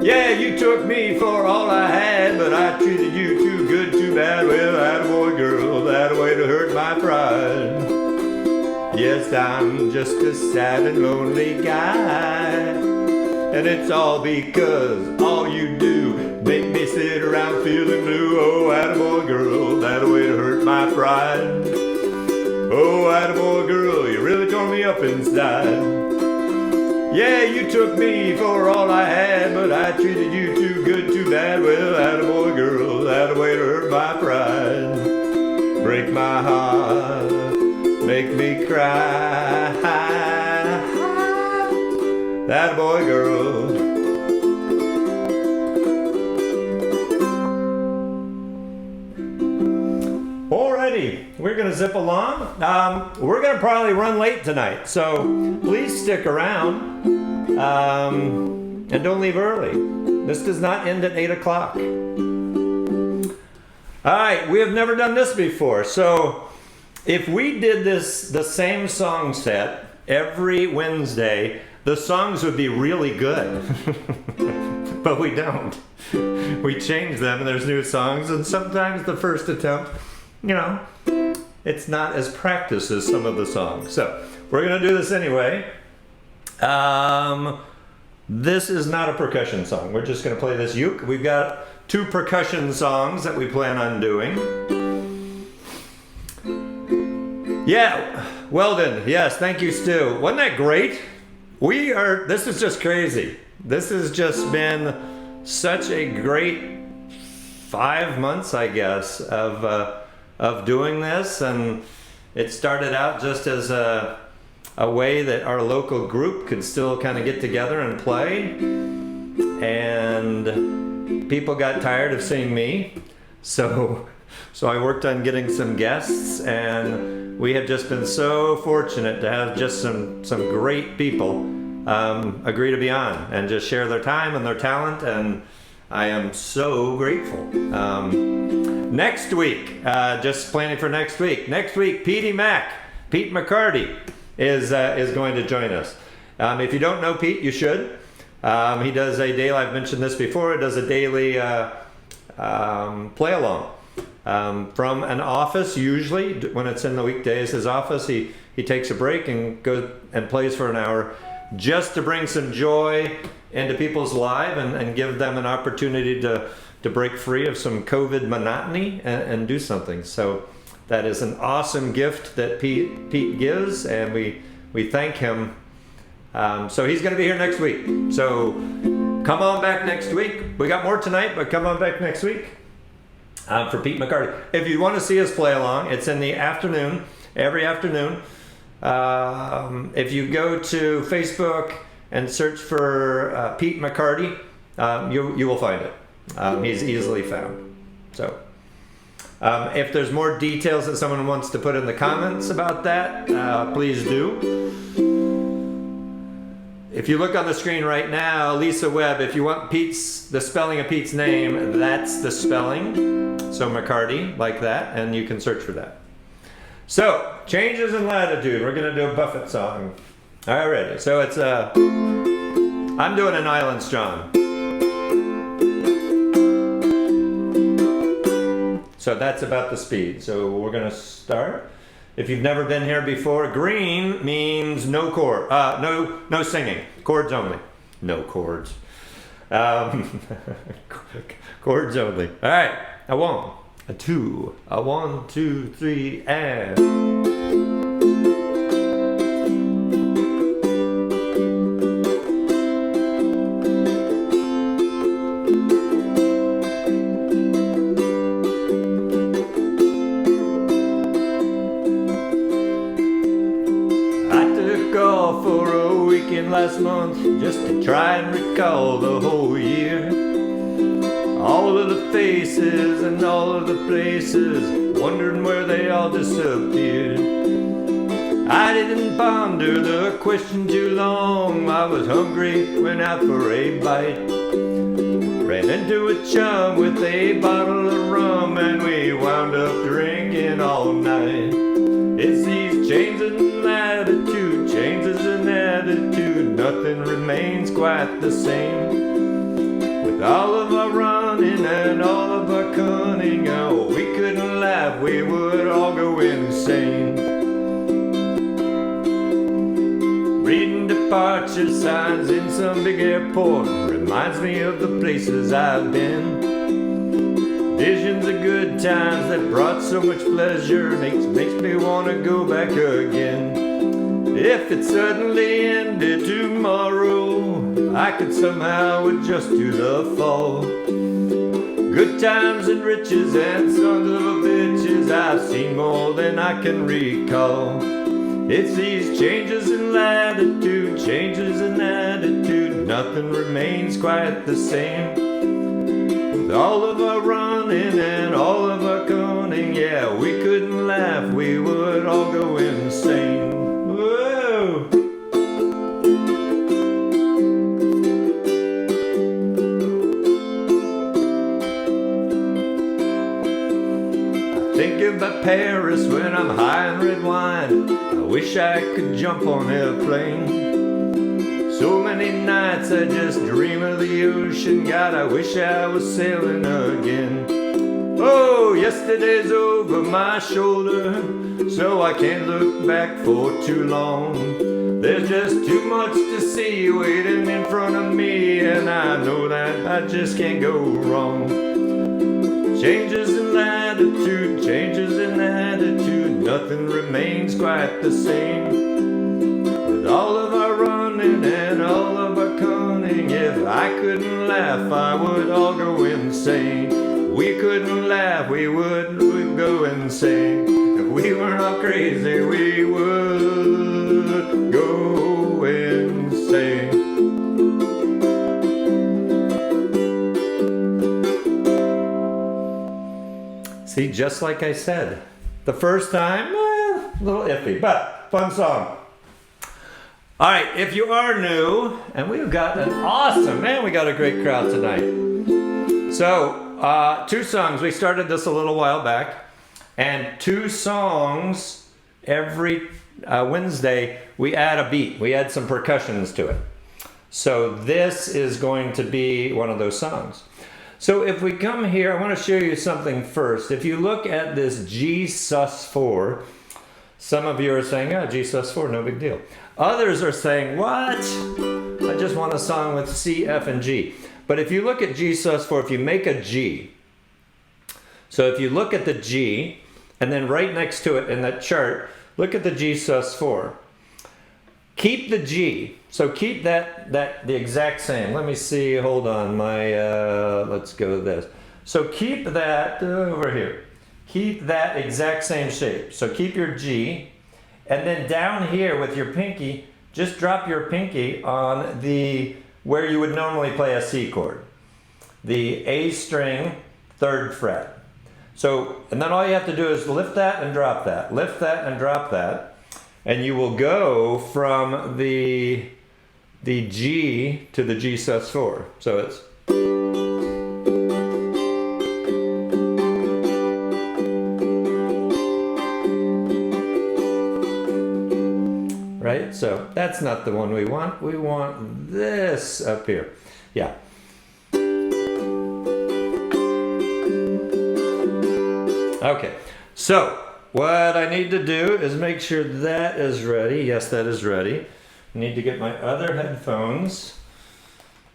Yeah, you took me for all I had, but I treated you too good, too bad. Well, attaboy girl, that a way to hurt my pride. Yes, I'm just a sad and lonely guy, and it's all because all you do make me sit around feeling blue. Oh, attaboy girl, that a way to hurt my pride. Oh, attaboy girl, you really tore me up inside. Yeah, you took me for all I had, but I treated you too good, too bad. Well, attaboy girl, that a way to hurt my pride. Break my heart, make me cry. Attaboy girl. Alrighty, we're gonna zip along. We're gonna probably run late tonight, so please stick around and don't leave early. This does not end at 8 o'clock. Alright, we have never done this before, so if we did this, the same song set every Wednesday, the songs would be really good. But we don't. We change them and there's new songs, and sometimes the first attempt, you know, it's not as practiced as some of the songs. So we're going to do this anyway. This is not a percussion song. We're just going to play this uke. We've got 2 percussion songs that we plan on doing. Yeah, Weldon, yes, thank you, Stu. Wasn't that great? This is just crazy. This has just been such a great 5 months, I guess, of of doing this, and it started out just as a way that our local group could still kind of get together and play. And people got tired of seeing me, so I worked on getting some guests, and we have just been so fortunate to have just some great people agree to be on and just share their time and their talent, and I am so grateful. Next week, just planning for next week. Next week, Pete McCarty is going to join us. If you don't know Pete, you should. He does a daily, I've mentioned this before, he does a daily play along from an office. Usually when it's in the weekdays, his office, he takes a break and goes and plays for an hour just to bring some joy into people's lives and give them an opportunity to break free of some COVID monotony and do something. So that is an awesome gift that Pete gives, and we thank him. So he's going to be here next week. So come on back next week. We got more tonight, but come on back next week for Pete McCarty. If you want to see us play along, it's in the afternoon, every afternoon. If you go to Facebook and search for Pete McCarty, you will find it. He's easily found. So if there's more details that someone wants to put in the comments about that, please do. If you look on the screen right now, Lisa Webb, if you want the spelling of Pete's name, that's the spelling. So McCarty, like that, and you can search for that. So, changes in latitude. We're going to do a Buffett song. Alrighty, so it's I'm doing an Island Strong. So that's about the speed. So we're going to start. If you've never been here before, green means no chord, no singing, chords only. No chords. Chords only. All right, a 1, a 2, a 1, 2, 3, and. Last month just to try and recall the whole year, all of the faces and all of the places, wondering where they all disappeared. I didn't ponder the question too long. I was hungry, went out for a bite, ran into a chum with a bottle of rum, and we wound up drinking all night. It's these changes in latitude, changes in attitude, nothing remains quite the same. With all of our running and all of our cunning, oh, we couldn't laugh, we would all go insane. Reading departure signs in some big airport reminds me of the places I've been. Visions of good times that brought so much pleasure makes me want to go back again. If it suddenly ended tomorrow, I could somehow adjust to the fall. Good times and riches and sons of a bitches, I've seen more than I can recall. It's these changes in latitude, changes in attitude, nothing remains quite the same. With all of our running and all of our cunning, yeah, we couldn't laugh, we would all go insane. Whoa! I think about Paris when I'm high on red wine. I wish I could jump on a plane. So many nights I just dream of the ocean. God, I wish I was sailing again. Oh, yesterday's over my shoulder, so I can't look back for too long. There's just too much to see waiting in front of me, and I know that I just can't go wrong. Changes in latitude, changes in attitude, nothing remains quite the same. With all of our running and all of our cunning, if I couldn't laugh, I would all go insane. We couldn't laugh, we would go insane. If we weren't all crazy, we would go insane. See, just like I said, the first time, a little iffy, but fun song. All right, if you are new, and we've got an awesome, man, we got a great crowd tonight. So, 2 songs. We started this a little while back, and 2 songs every Wednesday, we add a beat. We add some percussions to it. So this is going to be one of those songs. So if we come here, I want to show you something first. If you look at this G sus4, some of you are saying, oh, G sus4, no big deal. Others are saying, what? I just want a song with C, F, and G. But if you look at G sus4, if you make a G, so if you look at the G, and then right next to it in that chart, look at the G sus4. Keep the G. So keep that the exact same. Let me see, hold on, let's go with this. So keep that over here. Keep that exact same shape. So keep your G, and then down here with your pinky, just drop your pinky on where you would normally play a C chord. The A string, 3rd fret. So, and then all you have to do is lift that and drop that. Lift that and drop that. And you will go from the G to the G sus4. So it's right? So that's not the one we want. We want this up here. Yeah. Okay. So what I need to do is make sure that is ready. Yes, that is ready. I need to get my other headphones.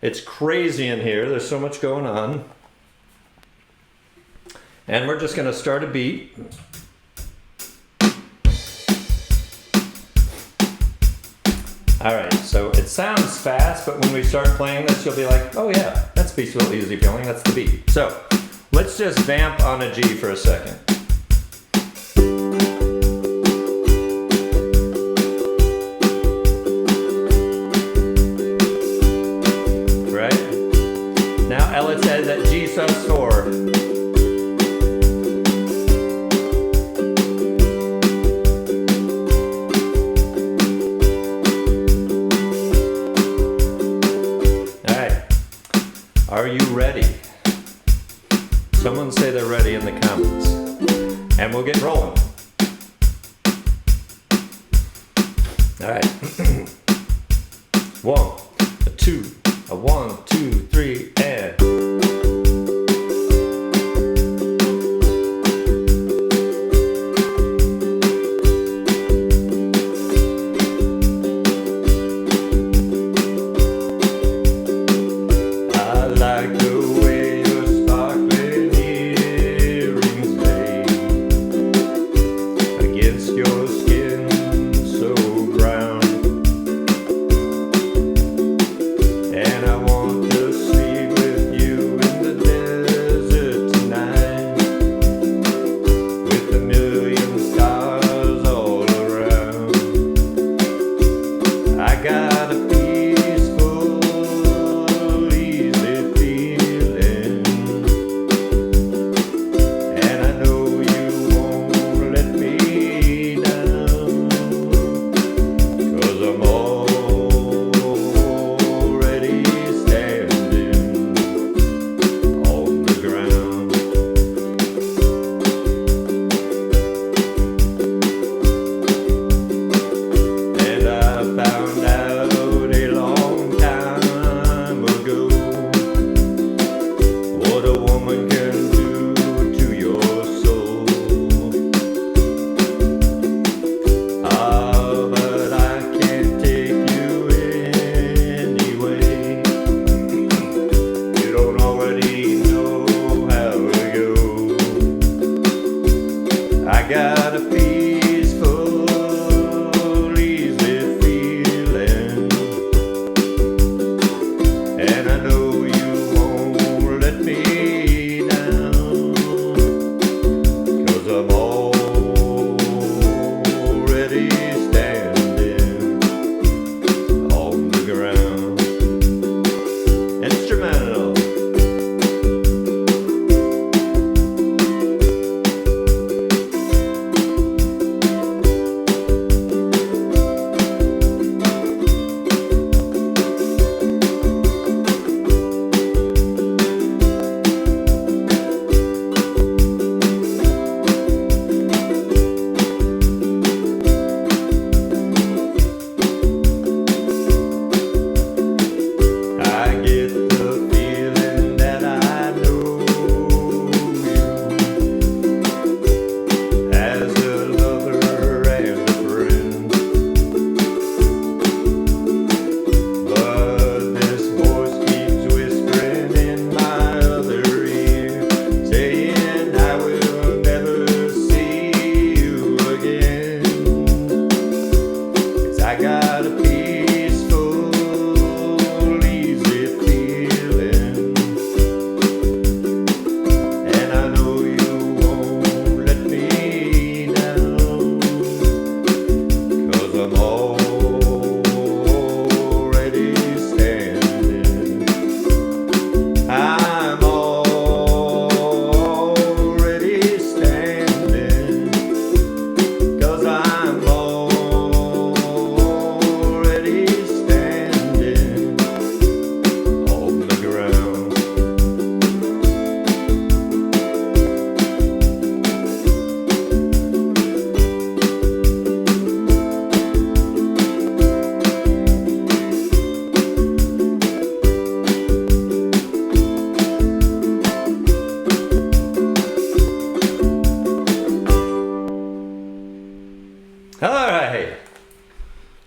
It's crazy in here. There's so much going on. And we're just going to start a beat. All right, so it sounds fast, but when we start playing this, you'll be like, oh yeah, that's Peaceful Easy Feeling, that's the beat. So let's just vamp on a G for a second. Right? Now let's add that G sus4. Are you ready? Someone say they're ready in the comments. And we'll get rolling. All right. 1, 2, 1, 2, 3, and. And I want to sleep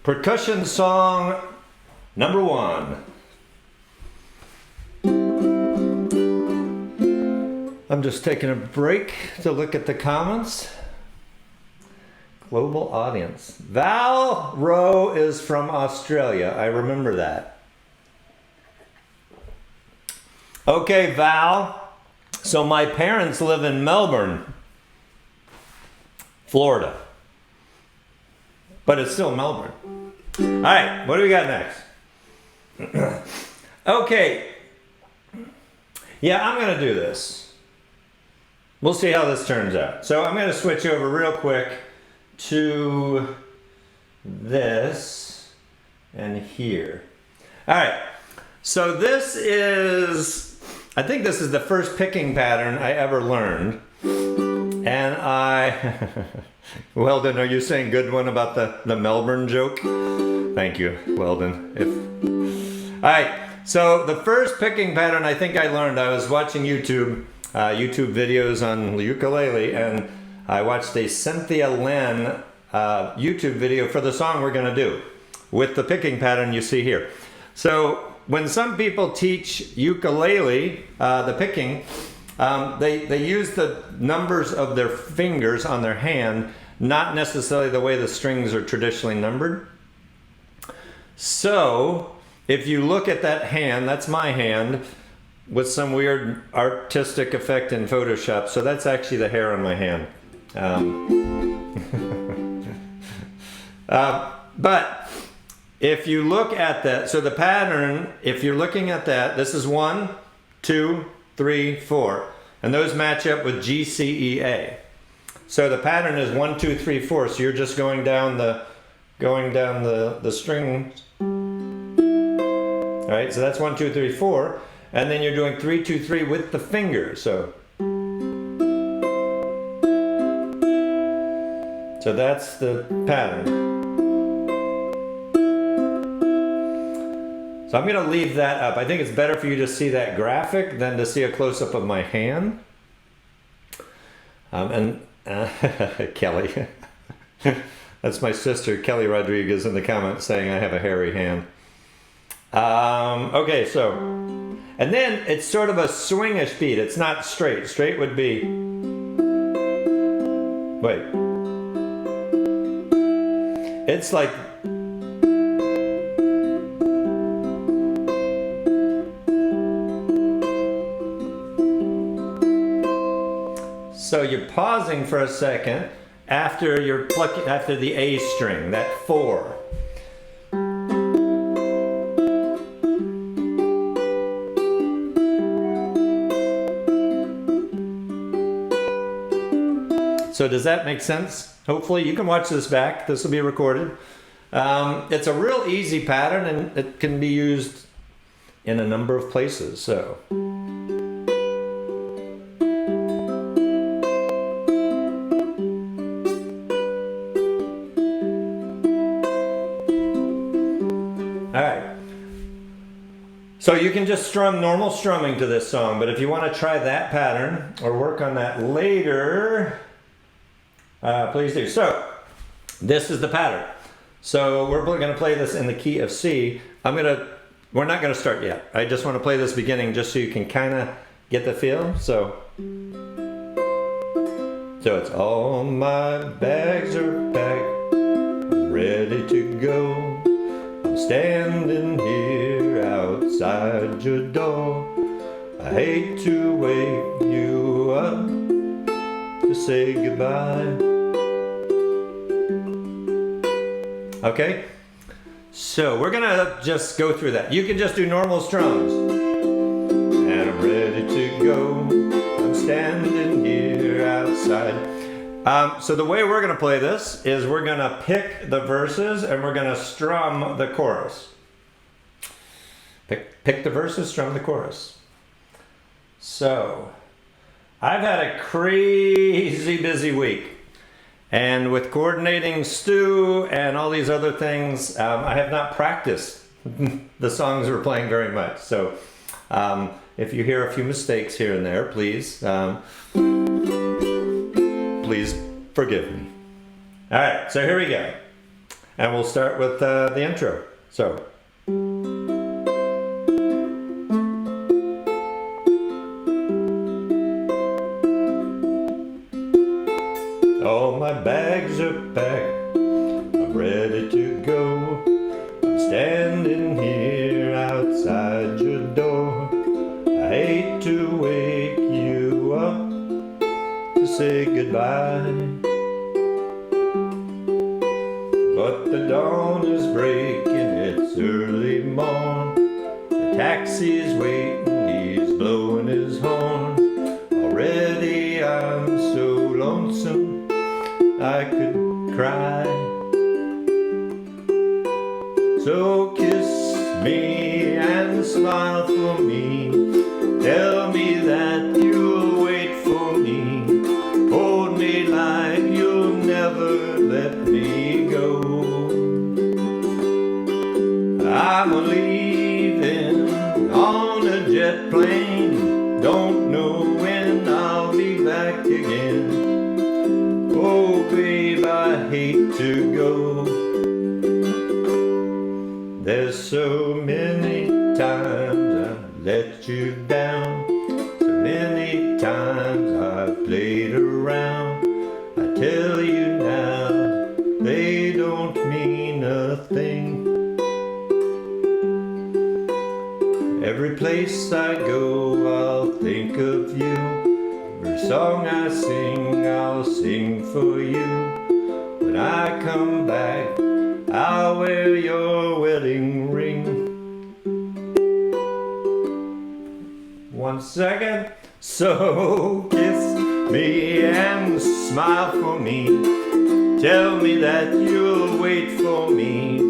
Percussion song number 1. I'm just taking a break to look at the comments. Global audience. Val Rowe is from Australia. I remember that. Okay, Val. So my parents live in Melbourne, Florida. But it's still Melbourne. All right, what do we got next? Okay. Yeah, I'm going to do this. We'll see how this turns out. So I'm going to switch over real quick to this and here. All right. So this is, I think this is the first picking pattern I ever learned. And Weldon, are you saying good one about the Melbourne joke? Thank you, Weldon. All right, so the first picking pattern I think I learned, I was watching YouTube videos on ukulele, and I watched a Cynthia Lynn YouTube video for the song we're gonna do with the picking pattern you see here. So when some people teach ukulele, the picking, they use the numbers of their fingers on their hand, not necessarily the way the strings are traditionally numbered. So if you look at that hand, that's my hand with some weird artistic effect in Photoshop. So that's actually the hair on my hand. But if you look at that, so the pattern, if you're looking at that, this is 1, 2, 3, 4, and those match up with G, C, E, A. So the pattern is 1, 2, 3, 4. So you're just going down the string. All right, so that's 1, 2, 3, 4, and then you're doing 3, 2, 3 with the fingers. So that's the pattern. So I'm going to leave that up. I think it's better for you to see that graphic than to see a close-up of my hand. Kelly. That's my sister, Kelly Rodriguez, in the comments saying I have a hairy hand. Okay, so, and then it's sort of a swingish beat. It's not straight. Straight would be, wait. It's like, so you're pausing for a second after you're plucking, after the A string, that 4. So does that make sense? Hopefully you can watch this back. This will be recorded. It's a real easy pattern, and it can be used in a number of places. So. Alright, so you can just strum normal strumming to this song, but if you want to try that pattern or work on that later, please do. So, this is the pattern. So we're going to play this in the key of C. We're not going to start yet. I just want to play this beginning just so you can kind of get the feel. So it's all my bags are packed, ready to go. I'm standing here outside your door. I hate to wake you up to say goodbye. Okay? So we're gonna just go through that. You can just do normal strums. And I'm ready to go. I'm standing here outside. So the way we're going to play this is we're going to pick the verses and we're going to strum the chorus. Pick the verses, strum the chorus. So, I've had a crazy busy week. And with coordinating Stu and all these other things, I have not practiced the songs we're playing very much. So, if you hear a few mistakes here and there, please forgive me. All right, so here we go. And we'll start with the intro. So. All my bags are packed, I'm ready to go. I'm standing here outside your door. I hate to wake you up to say goodbye, but the dawn is breaking, it's early morn. The taxi's waiting, he's blowing his horn. Already I'm so lonesome I could cry. So kiss me and smile for me. Tell me that you'll wait for me. Hold me like you'll never let me go. I'm leaving on a jet plane. Don't know when I'll be back again. Oh babe, I hate to go. There's so many times I've let you down. So many times I've played around. I tell you now, they don't mean a thing. Every place I go, I'll think of you. Every song I sing, I'll sing for you. When I come back, I'll wear your wedding ring. 1 second. So kiss me and smile for me. Tell me that you'll wait for me.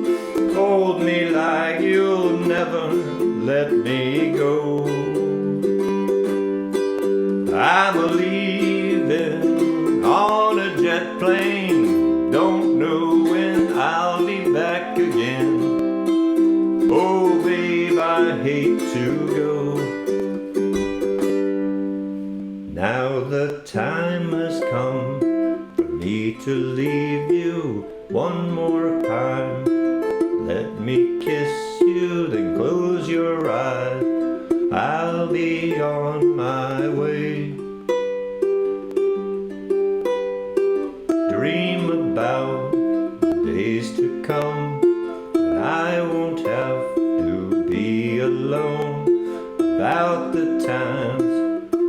Hold me like you'll never let me go. I'm leaving on a jet plane. Don't know when I'll be back again. Oh babe, I hate to go. Now the time has come for me to leave you one more time. Let me kiss you, then close your eyes. I'll be on my way. Dream about the days to come when I won't have to be alone. About the times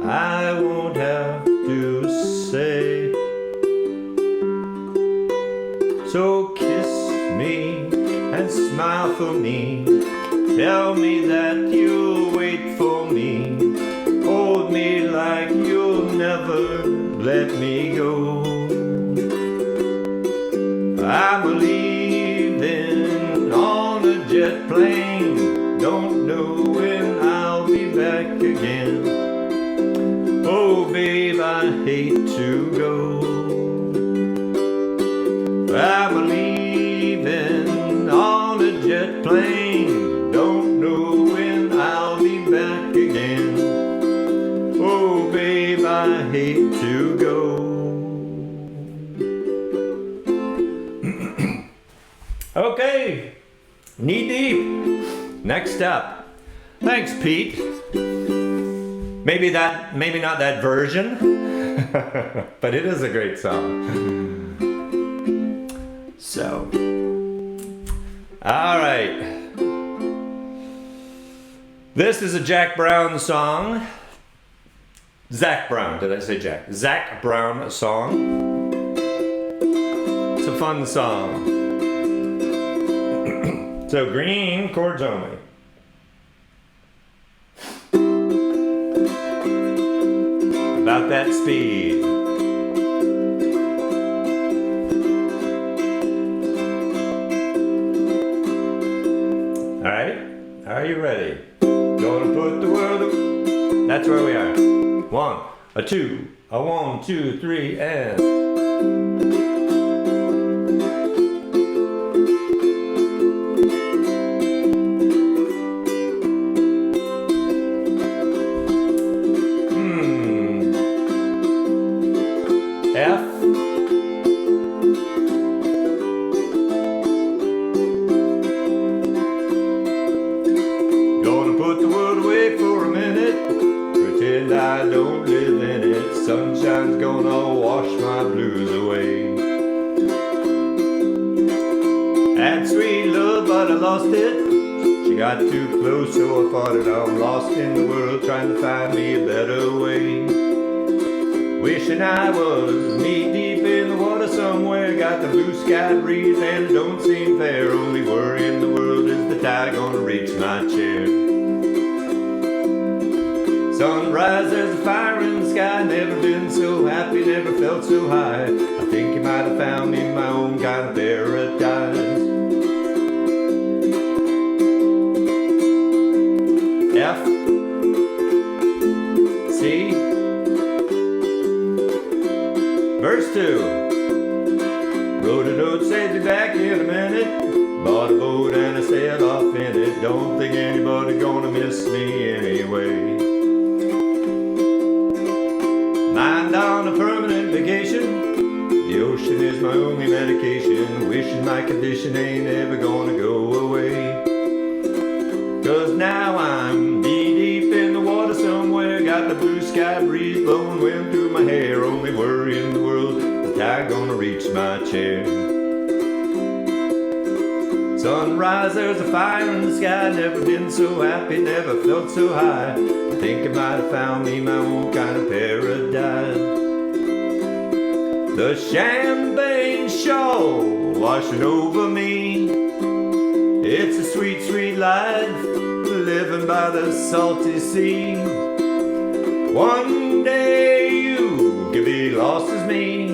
I won't have to say. So kiss me and smile for me. Tell me that you'll wait for me. Hold me like you'll never let me go. I'm leaving on a jet plane. Don't know when I'll be back again. Oh babe, I hate to go. I'm leaving on a jet plane. Don't know when I'll be back again. Oh babe, I hate to go. Okay, knee deep. Next up. Thanks, Pete. Maybe not that version, but it is a great song. So, all right. This is a Jack Brown song. Zach Brown, did I say Jack? Zach Brown song. It's a fun song. So green chords only. About that speed. All right, are you ready? Gonna put the world. That's where we are. 1, a 2, a 1, 2, 3, and. F, gonna wash my blues away. Had sweet love, but I lost it. She got too close, so I thought that I'm lost in the world, trying to find me a better way. Wishing I was knee deep in the water somewhere, got the blue sky breeze and it don't seem fair. Only worry in the world is the tide gonna reach my chair. Sunrise, there's a fire in the sky, never been so happy, never felt so high. I think you might have found me my own kind of paradise. F, C, verse 2. Rode a boat, said be back in a minute. Bought a boat and I sailed off in it. Don't think anybody gonna miss me anyway. Mind on a permanent vacation. The ocean is my only medication. Wishing my condition ain't ever gonna go away. 'Cause now I'm knee deep in the water somewhere, got the blue sky breeze blowing wind through my hair. Only worry in the world, the tide gonna reach my chair. Sunrise, there's a fire in the sky, never been so happy, never felt so high. I think I might have found me my own kind of paradise. The champagne shoal washing over me. It's a sweet, sweet life, living by the salty sea. One day you could be lost as me,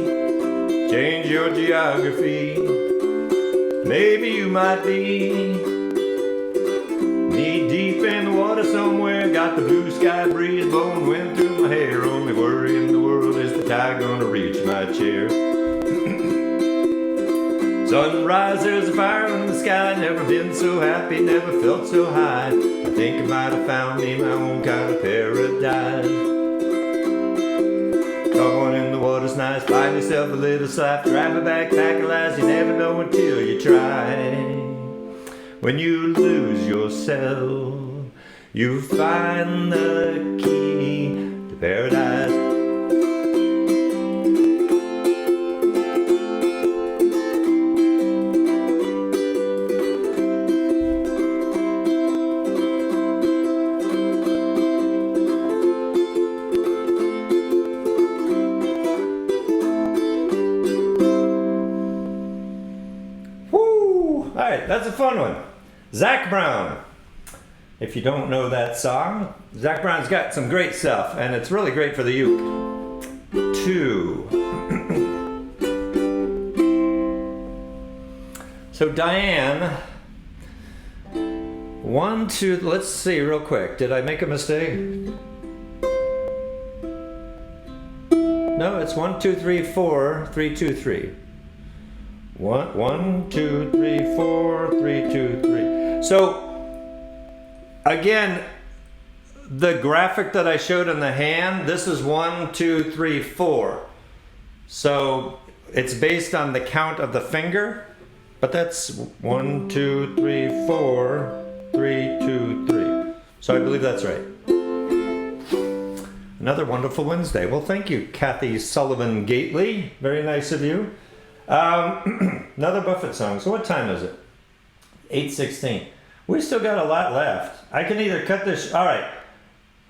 change your geography. Maybe you might be knee deep in the water somewhere, got the blue sky breeze blowing wind through my hair. Only worry in the world is the tide gonna reach my chair. Sunrise, there's a fire in the sky, never been so happy, never felt so high. I think I might have found me my own kind of paradise. Someone in the water's nice, find yourself a little slap, grab a backpack, alas, you never know until you try. When you lose yourself, you find the key to paradise. All right, that's a fun one. Zac Brown. If you don't know that song, Zac Brown's got some great stuff, and it's really great for the uke, too. So Diane, 1, 2, let's see real quick. Did I make a mistake? No, it's 1, 2, 3, 4, 3, 2, 3. 1, 2, 3, 4, 3, 2, 3. So again, the graphic that I showed in the hand, this is 1, 2, 3, 4. So it's based on the count of the finger, but that's 1, 2, 3, 4, 3, 2, 3. So I believe that's right. Another wonderful Wednesday. Well, thank you, Kathy Sullivan Gately. Very nice of you. Another Buffett song. So what time is it? 8:16. We still got a lot left. I can either cut this. All right.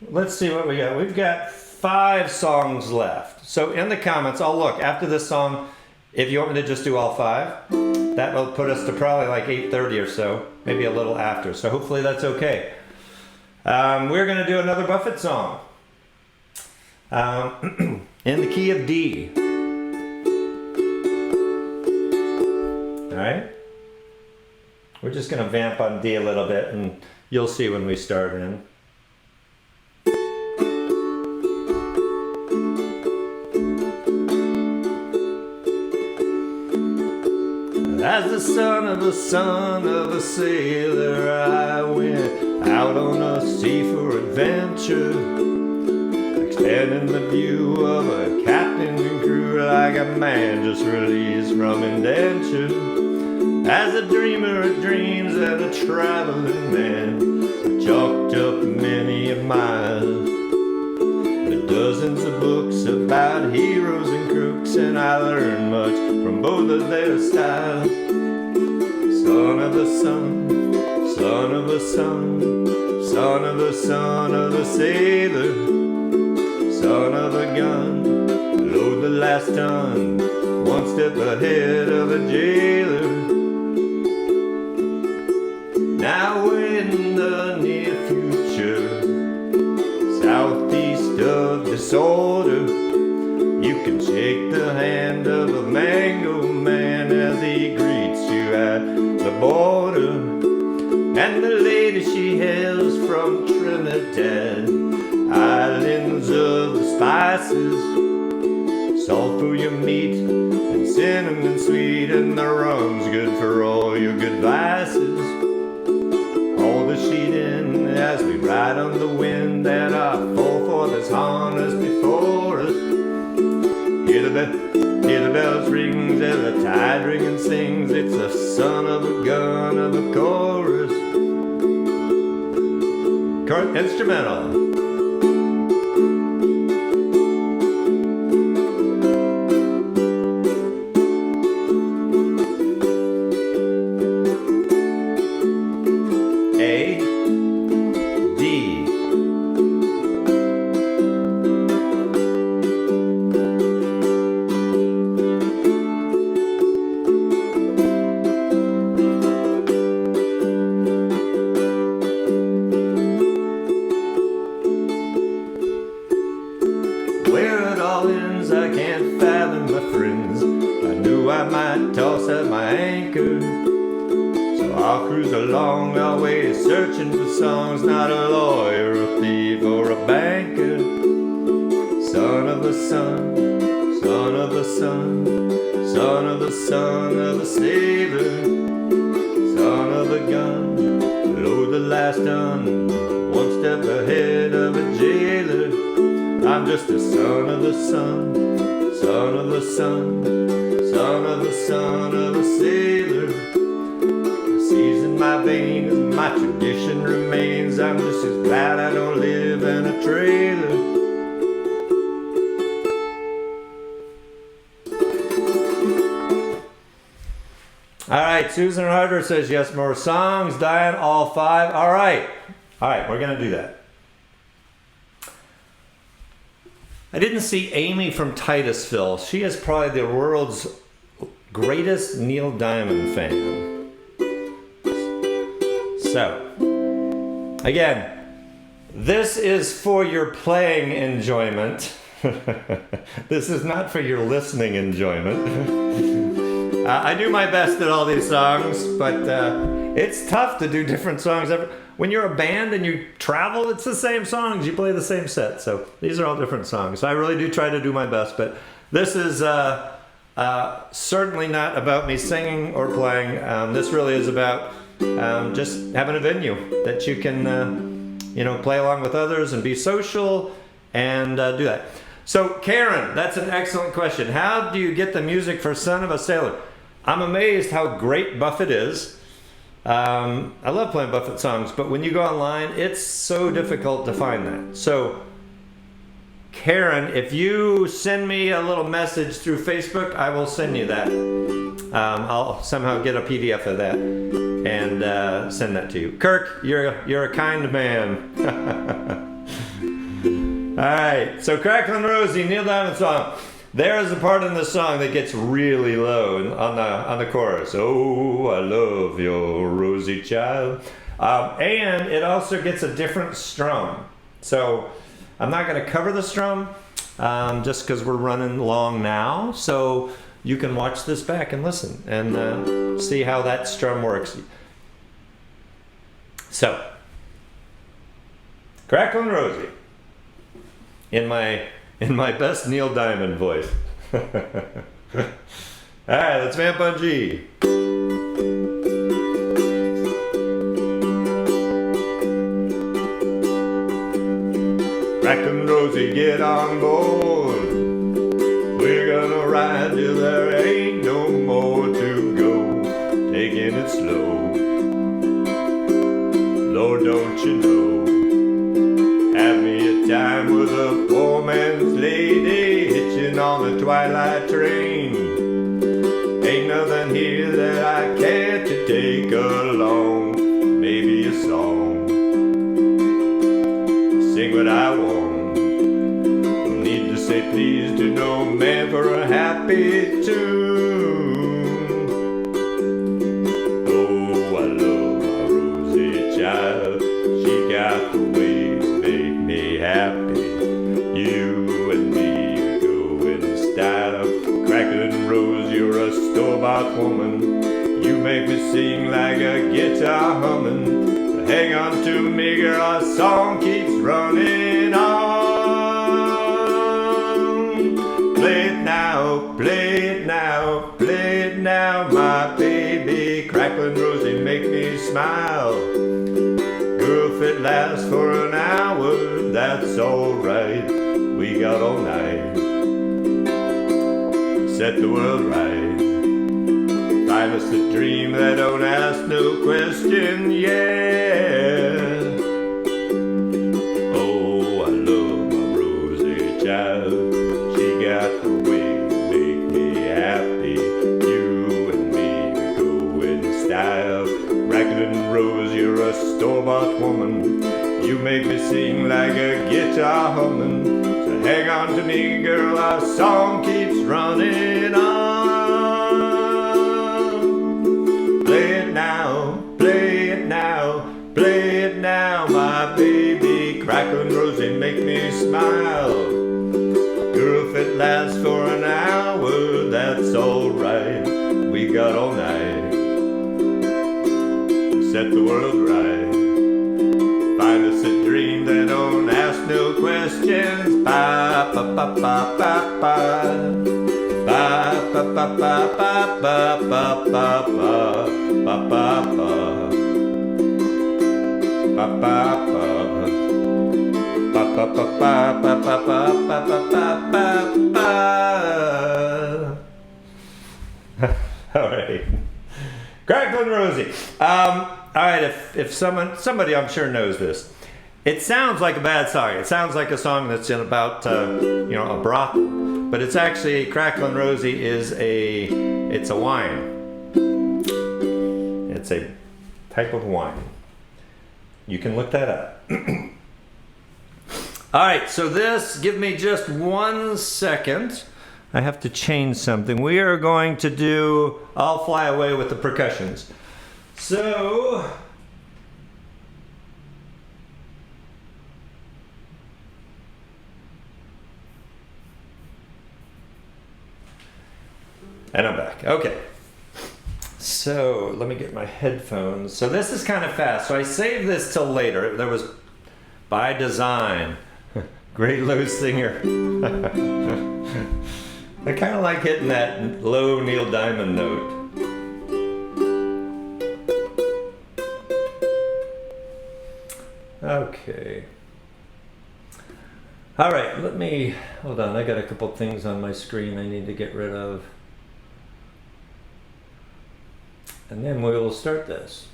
Let's see what we got. We've got 5 songs left. So in the comments, I'll look after this song. If you want me to just do all 5, that will put us to probably like 8:30 or so, maybe a little after. So hopefully that's okay. We're going to do another Buffett song in the key of D. All right. We're just going to vamp on D a little bit, and you'll see when we start in. As the son of a sailor, I went out on a sea for adventure, expanding the view of a captain and crew like a man just released from indenture. As a dreamer of dreams and a traveling man, I chalked up many a mile, with dozens of books about heroes Fuchs, and I learned much from both of their style. Son of the sun, son of the sun, son of the son of the sailor, son of the gun, load the last ton, one step ahead of a jailer. Now in the near future, southeast of disorder, you can shake the hand of a mango man as he greets you at the border. And the lady she hails from Trinidad, islands of the spices, salt for your meat and cinnamon sweet, and the rum's good for all your good vices. Haul the sheet in as we ride on the wind, and our forefathers harness before us. Hear the bells ring as the tide ring and sings. It's the son of a gun of a chorus. Instrumental. I can't fathom my friends. I knew I might toss out my anchor, so I'll cruise along our way, searching for songs. Not a lawyer, a thief, or a banker. Son of the sun, son of the sun, son of the son of a sailor, son of the gun, load the last ton, one step ahead of a jailer. I'm just a son of the sun, son of the sun, son of the son of a sailor. The seas in my veins, my tradition remains. I'm just as glad I don't live in a trailer. All right, Susan Harder says yes, more songs. Diane, all 5. All right, we're gonna do that. I didn't see Amy from Titusville. She is probably the world's greatest Neil Diamond fan. So, again, this is for your playing enjoyment. This is not for your listening enjoyment. I do my best at all these songs, but it's tough to do different songs. When you're a band and you travel, it's the same songs. You play the same set. So these are all different songs. So I really do try to do my best. But this is certainly not about me singing or playing. This really is about just having a venue that you can, play along with others and be social and do that. So Karen, that's an excellent question. How do you get the music for Son of a Sailor? I'm amazed how great Buffett is. I love playing Buffett songs, but when you go online, it's so difficult to find that. So, Karen, if you send me a little message through Facebook, I will send you that. I'll somehow get a PDF of that and send that to you. Kirk, you're a kind man. All right, so Cracklin' Rosie, Neil Diamond song. There is a part in the song that gets really low on the chorus. Oh, I love your rosy child. And it also gets a different strum. So I'm not going to cover the strum just because we're running long now. So you can watch this back and listen and see how that strum works. So, Cracklin' Rosie in my best Neil Diamond voice. All right, let's vamp on G. Cracklin' Rosie, get on board. We're gonna ride till there ain't no more to go. Taking it slow. Lord, don't you know? Have me a time with a poor man's lady, hitching on the the twilight train. Ain't nothing here that I care to take along. Maybe a song, sing what I want. Don't need to say please to no man for a happy tune. Oh, I love my Rosie child. She got the way to make me happy. You and me go in style. Crackling Rose, you're a store-bought woman. You make me sing like a guitar humming. So hang on to me, girl, our song keeps running on. Play it now, play it now, play it now, my baby. Crackling Rosie, make me smile. Girl, if it lasts for an hour, that's alright. We got all night. Set the world right. Find us a dream that don't ask no question, yeah. Oh, I love my Rosie child. She got the way to make me happy. You and me, we go in style. Racklin Rose, you're a store-bought woman. You make me sing like a guitar humming. So hang on to me, girl, our song keeps running on. Play it now, play it now, play it now, my baby. Crackling Rosie, make me smile. Girl, if it lasts for an hour, that's alright. We got all night. Set the world right. Find us a dream that don't ask no questions. Ba ba ba ba ba ba. Ba ba ba ba ba ba ba ba ba ba ba ba. Ba ba ba. Ba ba ba ba ba ba ba ba ba ba. All right. Cracklin' Rosie. All right, if somebody I'm sure knows this. It sounds like a bad song. It sounds like a song that's in about a brothel, but it's actually Cracklin' Rosie it's a wine. It's a type of wine. You can look that up. All right, so give me just 1 second. I have to change something. We are going to do I'll Fly Away with the percussions. So, and I'm back. Okay. So, let me get my headphones. So this is kind of fast. So I saved this till later. There was by design. Great low singer. I kind of like hitting that low Neil Diamond note. Okay. All right, hold on. I got a couple things on my screen I need to get rid of. And then we will start this.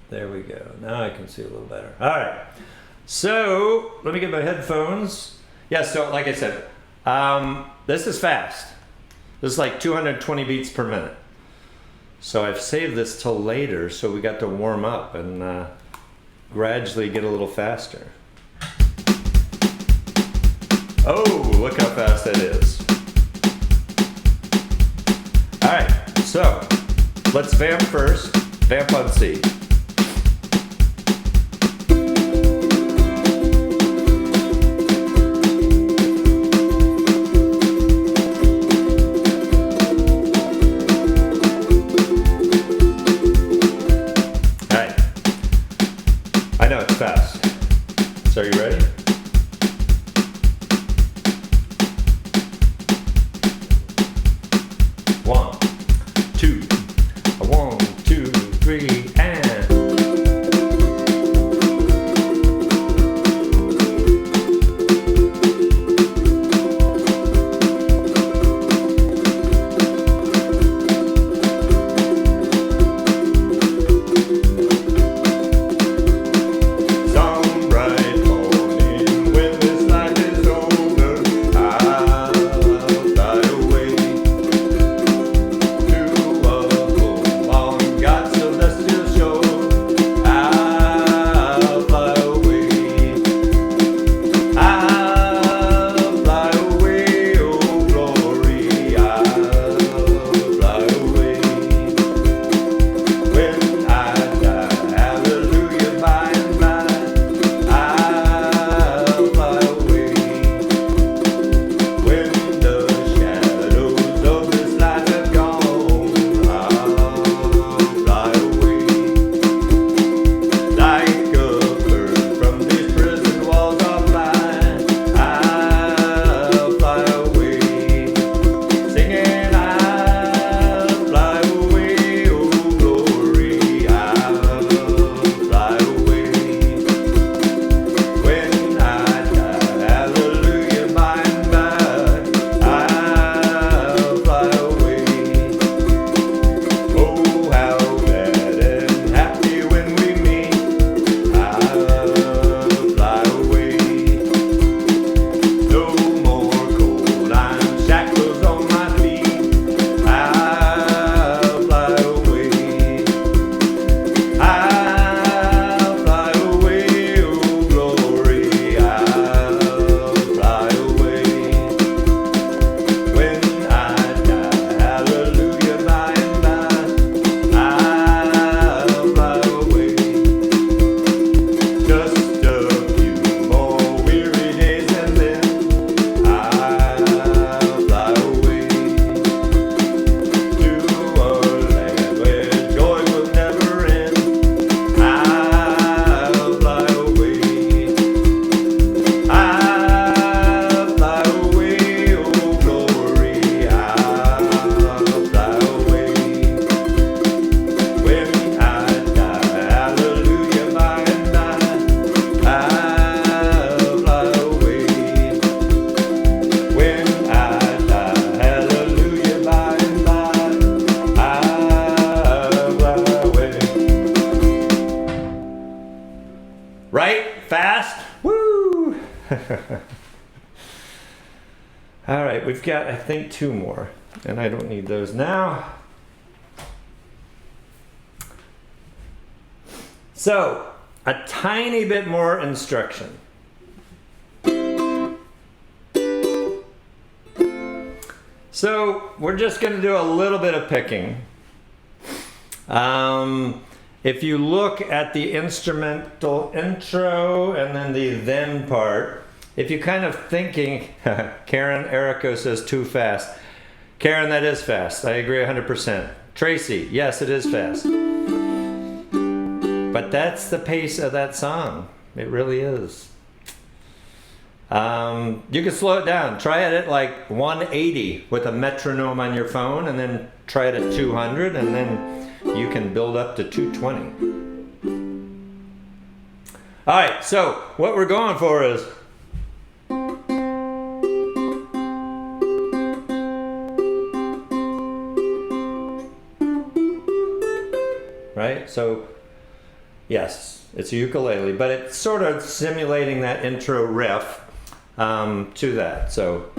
There we go. Now I can see a little better. All right. So let me get my headphones. Yeah, so like I said, this is fast. This is like 220 beats per minute. So I've saved this till later, so we got to warm up and gradually get a little faster. Oh, look how fast that is. All right, so let's vamp first. Vamp on C. Fast. So are you ready? One, two, 1, 2, 3, and All right, we've got, I think, 2 more, and I don't need those now. So, a tiny bit more instruction. So, we're just going to do a little bit of picking. If you look at the instrumental intro and then the then part, if you're kind of thinking, Karen Erico says too fast. Karen, that is fast. I agree 100%. Tracy, yes, it is fast. But that's the pace of that song. It really is. You can slow it down. Try it at like 180 with a metronome on your phone, and then try it at 200, and then you can build up to 220. All right, so what we're going for is right? So yes, it's a ukulele, but it's sort of simulating that intro riff to that. So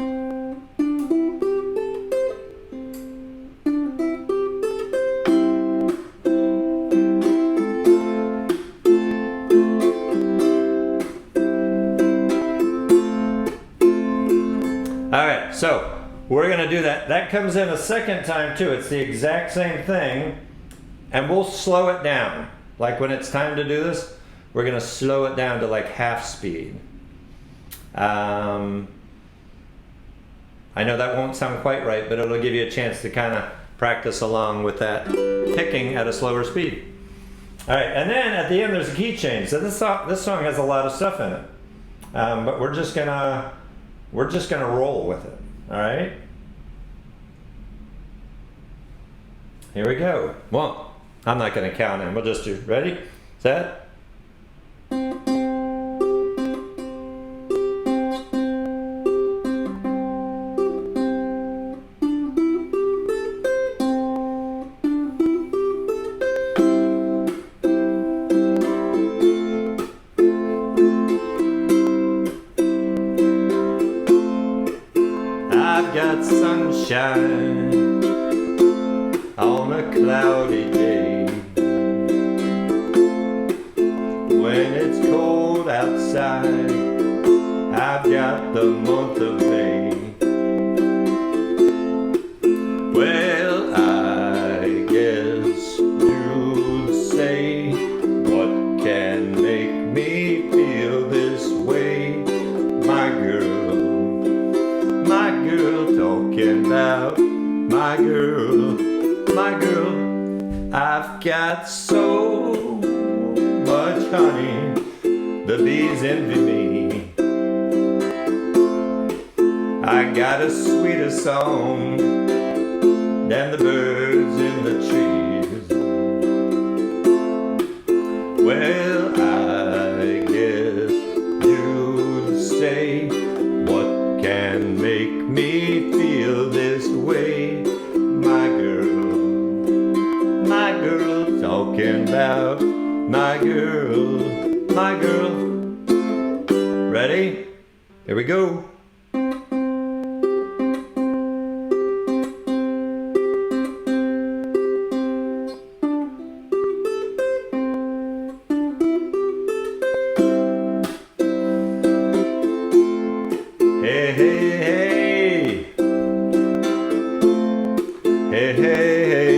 all right, so we're gonna do that. That comes in a second time too. It's the exact same thing, and we'll slow it down. Like when it's time to do this, we're gonna slow it down to like half speed. I know that won't sound quite right, but it'll give you a chance to kind of practice along with that picking at a slower speed. All right, and then at the end there's a key change. So this song has a lot of stuff in it, but we're just gonna roll with it. All right. Here we go. One. I'm not going to count in. We'll just do. Ready? Set. I've got sunshine on a cloudy day. When it's cold outside, I've got the month of May. Well, I guess you'd say, what can make me feel this way? My girl, talking about my girl, my girl. I've got so much honey, the bees envy me. I got a sweeter song than the birds in the trees. Well, I guess you'd say, what can make me feel this way? My girl, talking about my girl, my girl. Ready? Here we go. Hey, hey, hey. Hey, hey, hey.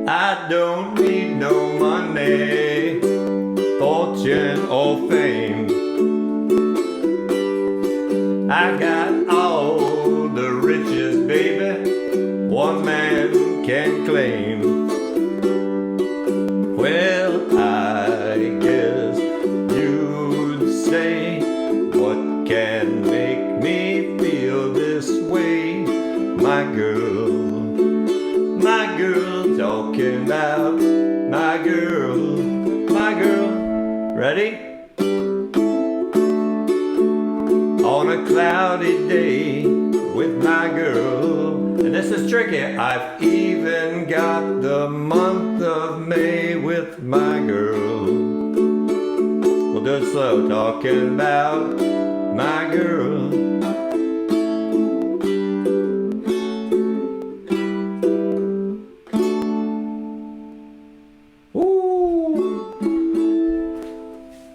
I don't need no money, fortune or fame. I got all the riches, baby, one man can claim. Well, I guess you'd say, what can make me feel this way? My girl, talking about my girl, my girl. Ready? On a cloudy day with my girl, and this is tricky, I've even got the month of May with with my girl. We'll do it slow, talking about my girl.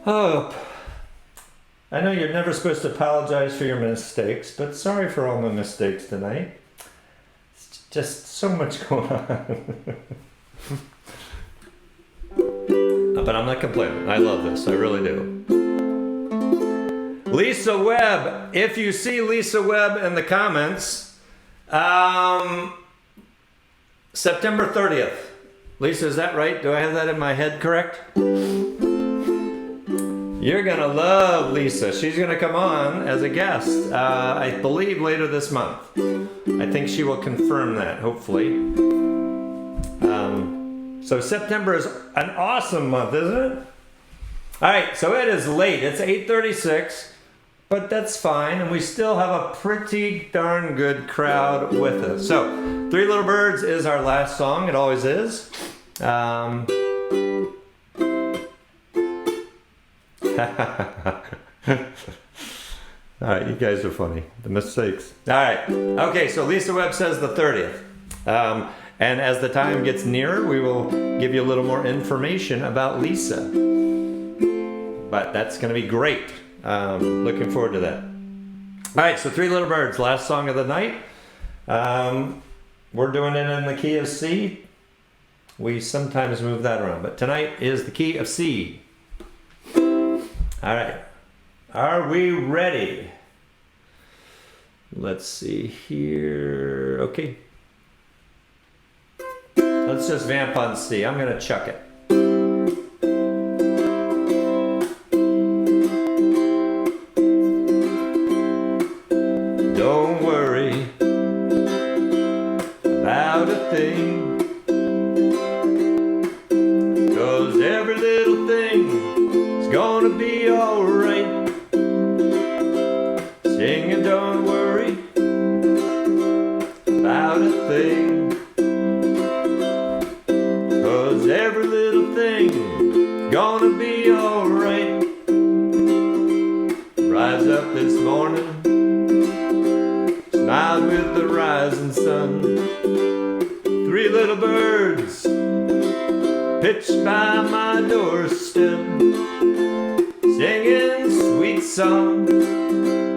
Oh, I know you're never supposed to apologize for your mistakes, but sorry for all my mistakes tonight. It's just so much going on. But I'm not complaining. I love this. I really do. Lisa Webb. If you see Lisa Webb in the comments, September 30th. Lisa, is that right? Do I have that in my head correct? You're going to love Lisa. She's going to come on as a guest, I believe, later this month. I think she will confirm that, hopefully. So September is an awesome month, isn't it? All right, so it is late. It's 8:36, but that's fine, and we still have a pretty darn good crowd with us. So, Three Little Birds is our last song. It always is. All right, you guys are funny. The mistakes. All right. Okay, so Lisa Webb says the 30th. And as the time gets nearer, we will give you a little more information about Lisa. But that's going to be great. Looking forward to that. All right, so Three Little Birds, last song of the night. We're doing it in the key of C. We sometimes move that around, but tonight is the key of C. All right. Are we ready? Let's see here. Okay. Let's just vamp on C. I'm going to chuck it. Don't worry about a thing, 'cause every little thing is gonna be alright. Singing, don't worry about a thing, 'cause every little thing is gonna be alright. Rise up this morning, smiled with the rising sun. Three little birds pitched by my doorstep, singing sweet song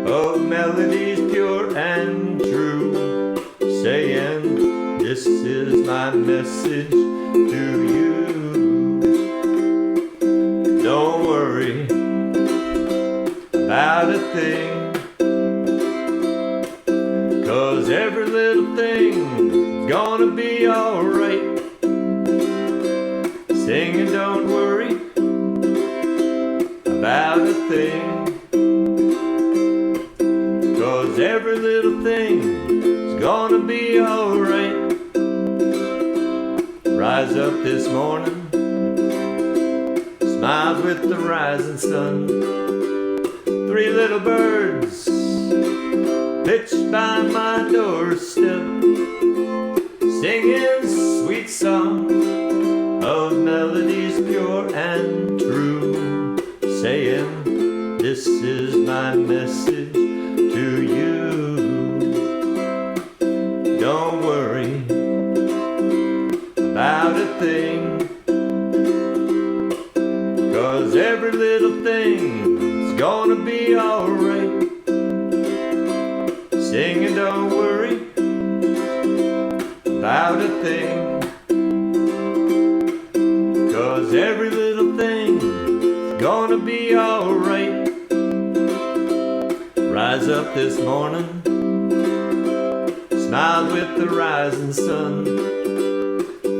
of melodies pure and true, saying, this is my message to you. Don't worry about a thing, 'cause every little thing's gonna be alright. Singing, don't worry about a thing, 'cause every little thing's gonna be alright. Rise up this morning, smiled with the rising sun. Three little birds pitched by my doorstep, singing sweet song of melodies pure and true, saying, this is my message to you. Don't worry about a thing, 'cause every little thing's gonna be alright. Singing, don't worry about a thing, 'cause every little thing's gonna be alright. Rise up this morning, smiled with the rising sun.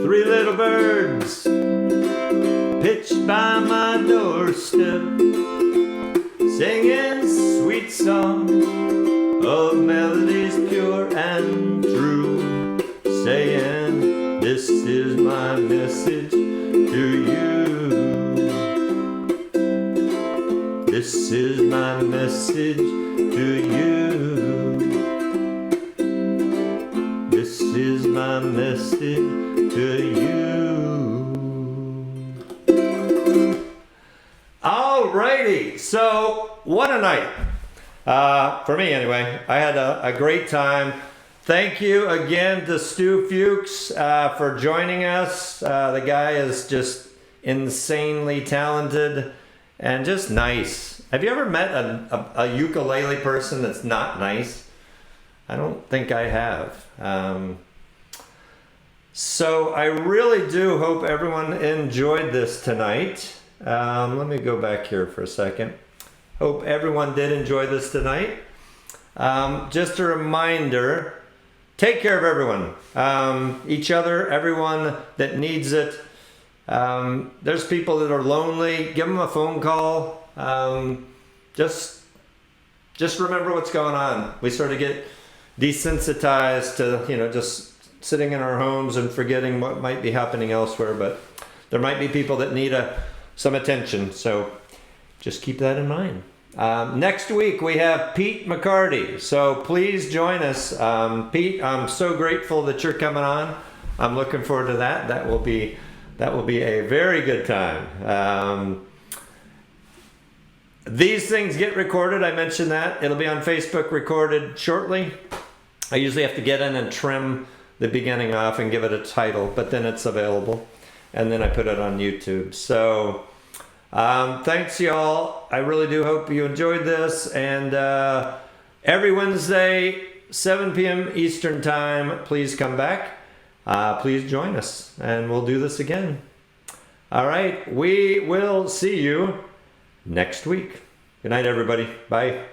Three little birds pitched by my doorstep, singing sweet song of melodies pure and true, saying, this is my message to you. This is my message to you. This is my message to you. Alrighty, so what a night. For me anyway, I had a great time. Thank you again to Stu Fuchs for joining us. The guy is just insanely talented and just nice. Have you ever met a ukulele person that's not nice? I don't think I have. So I really do hope everyone enjoyed this tonight. Let me go back here for a second. Hope everyone did enjoy this tonight. Just a reminder, take care of everyone. Each other, everyone that needs it. There's people that are lonely. Give them a phone call. Just remember what's going on. We sort of get desensitized to, just sitting in our homes and forgetting what might be happening elsewhere. But there might be people that need some attention. So just keep that in mind. Next week we have Pete McCarty. So please join us. Pete, I'm so grateful that you're coming on. I'm looking forward to that. That will be a very good time. These things get recorded. I mentioned that. It'll be on Facebook recorded shortly. I usually have to get in and trim the beginning off and give it a title, but then it's available. And then I put it on YouTube. So thanks y'all. I really do hope you enjoyed this. And every Wednesday, 7 p.m. Eastern time, please come back. Please join us and we'll do this again. All right. We will see you next week. Good night, everybody. Bye.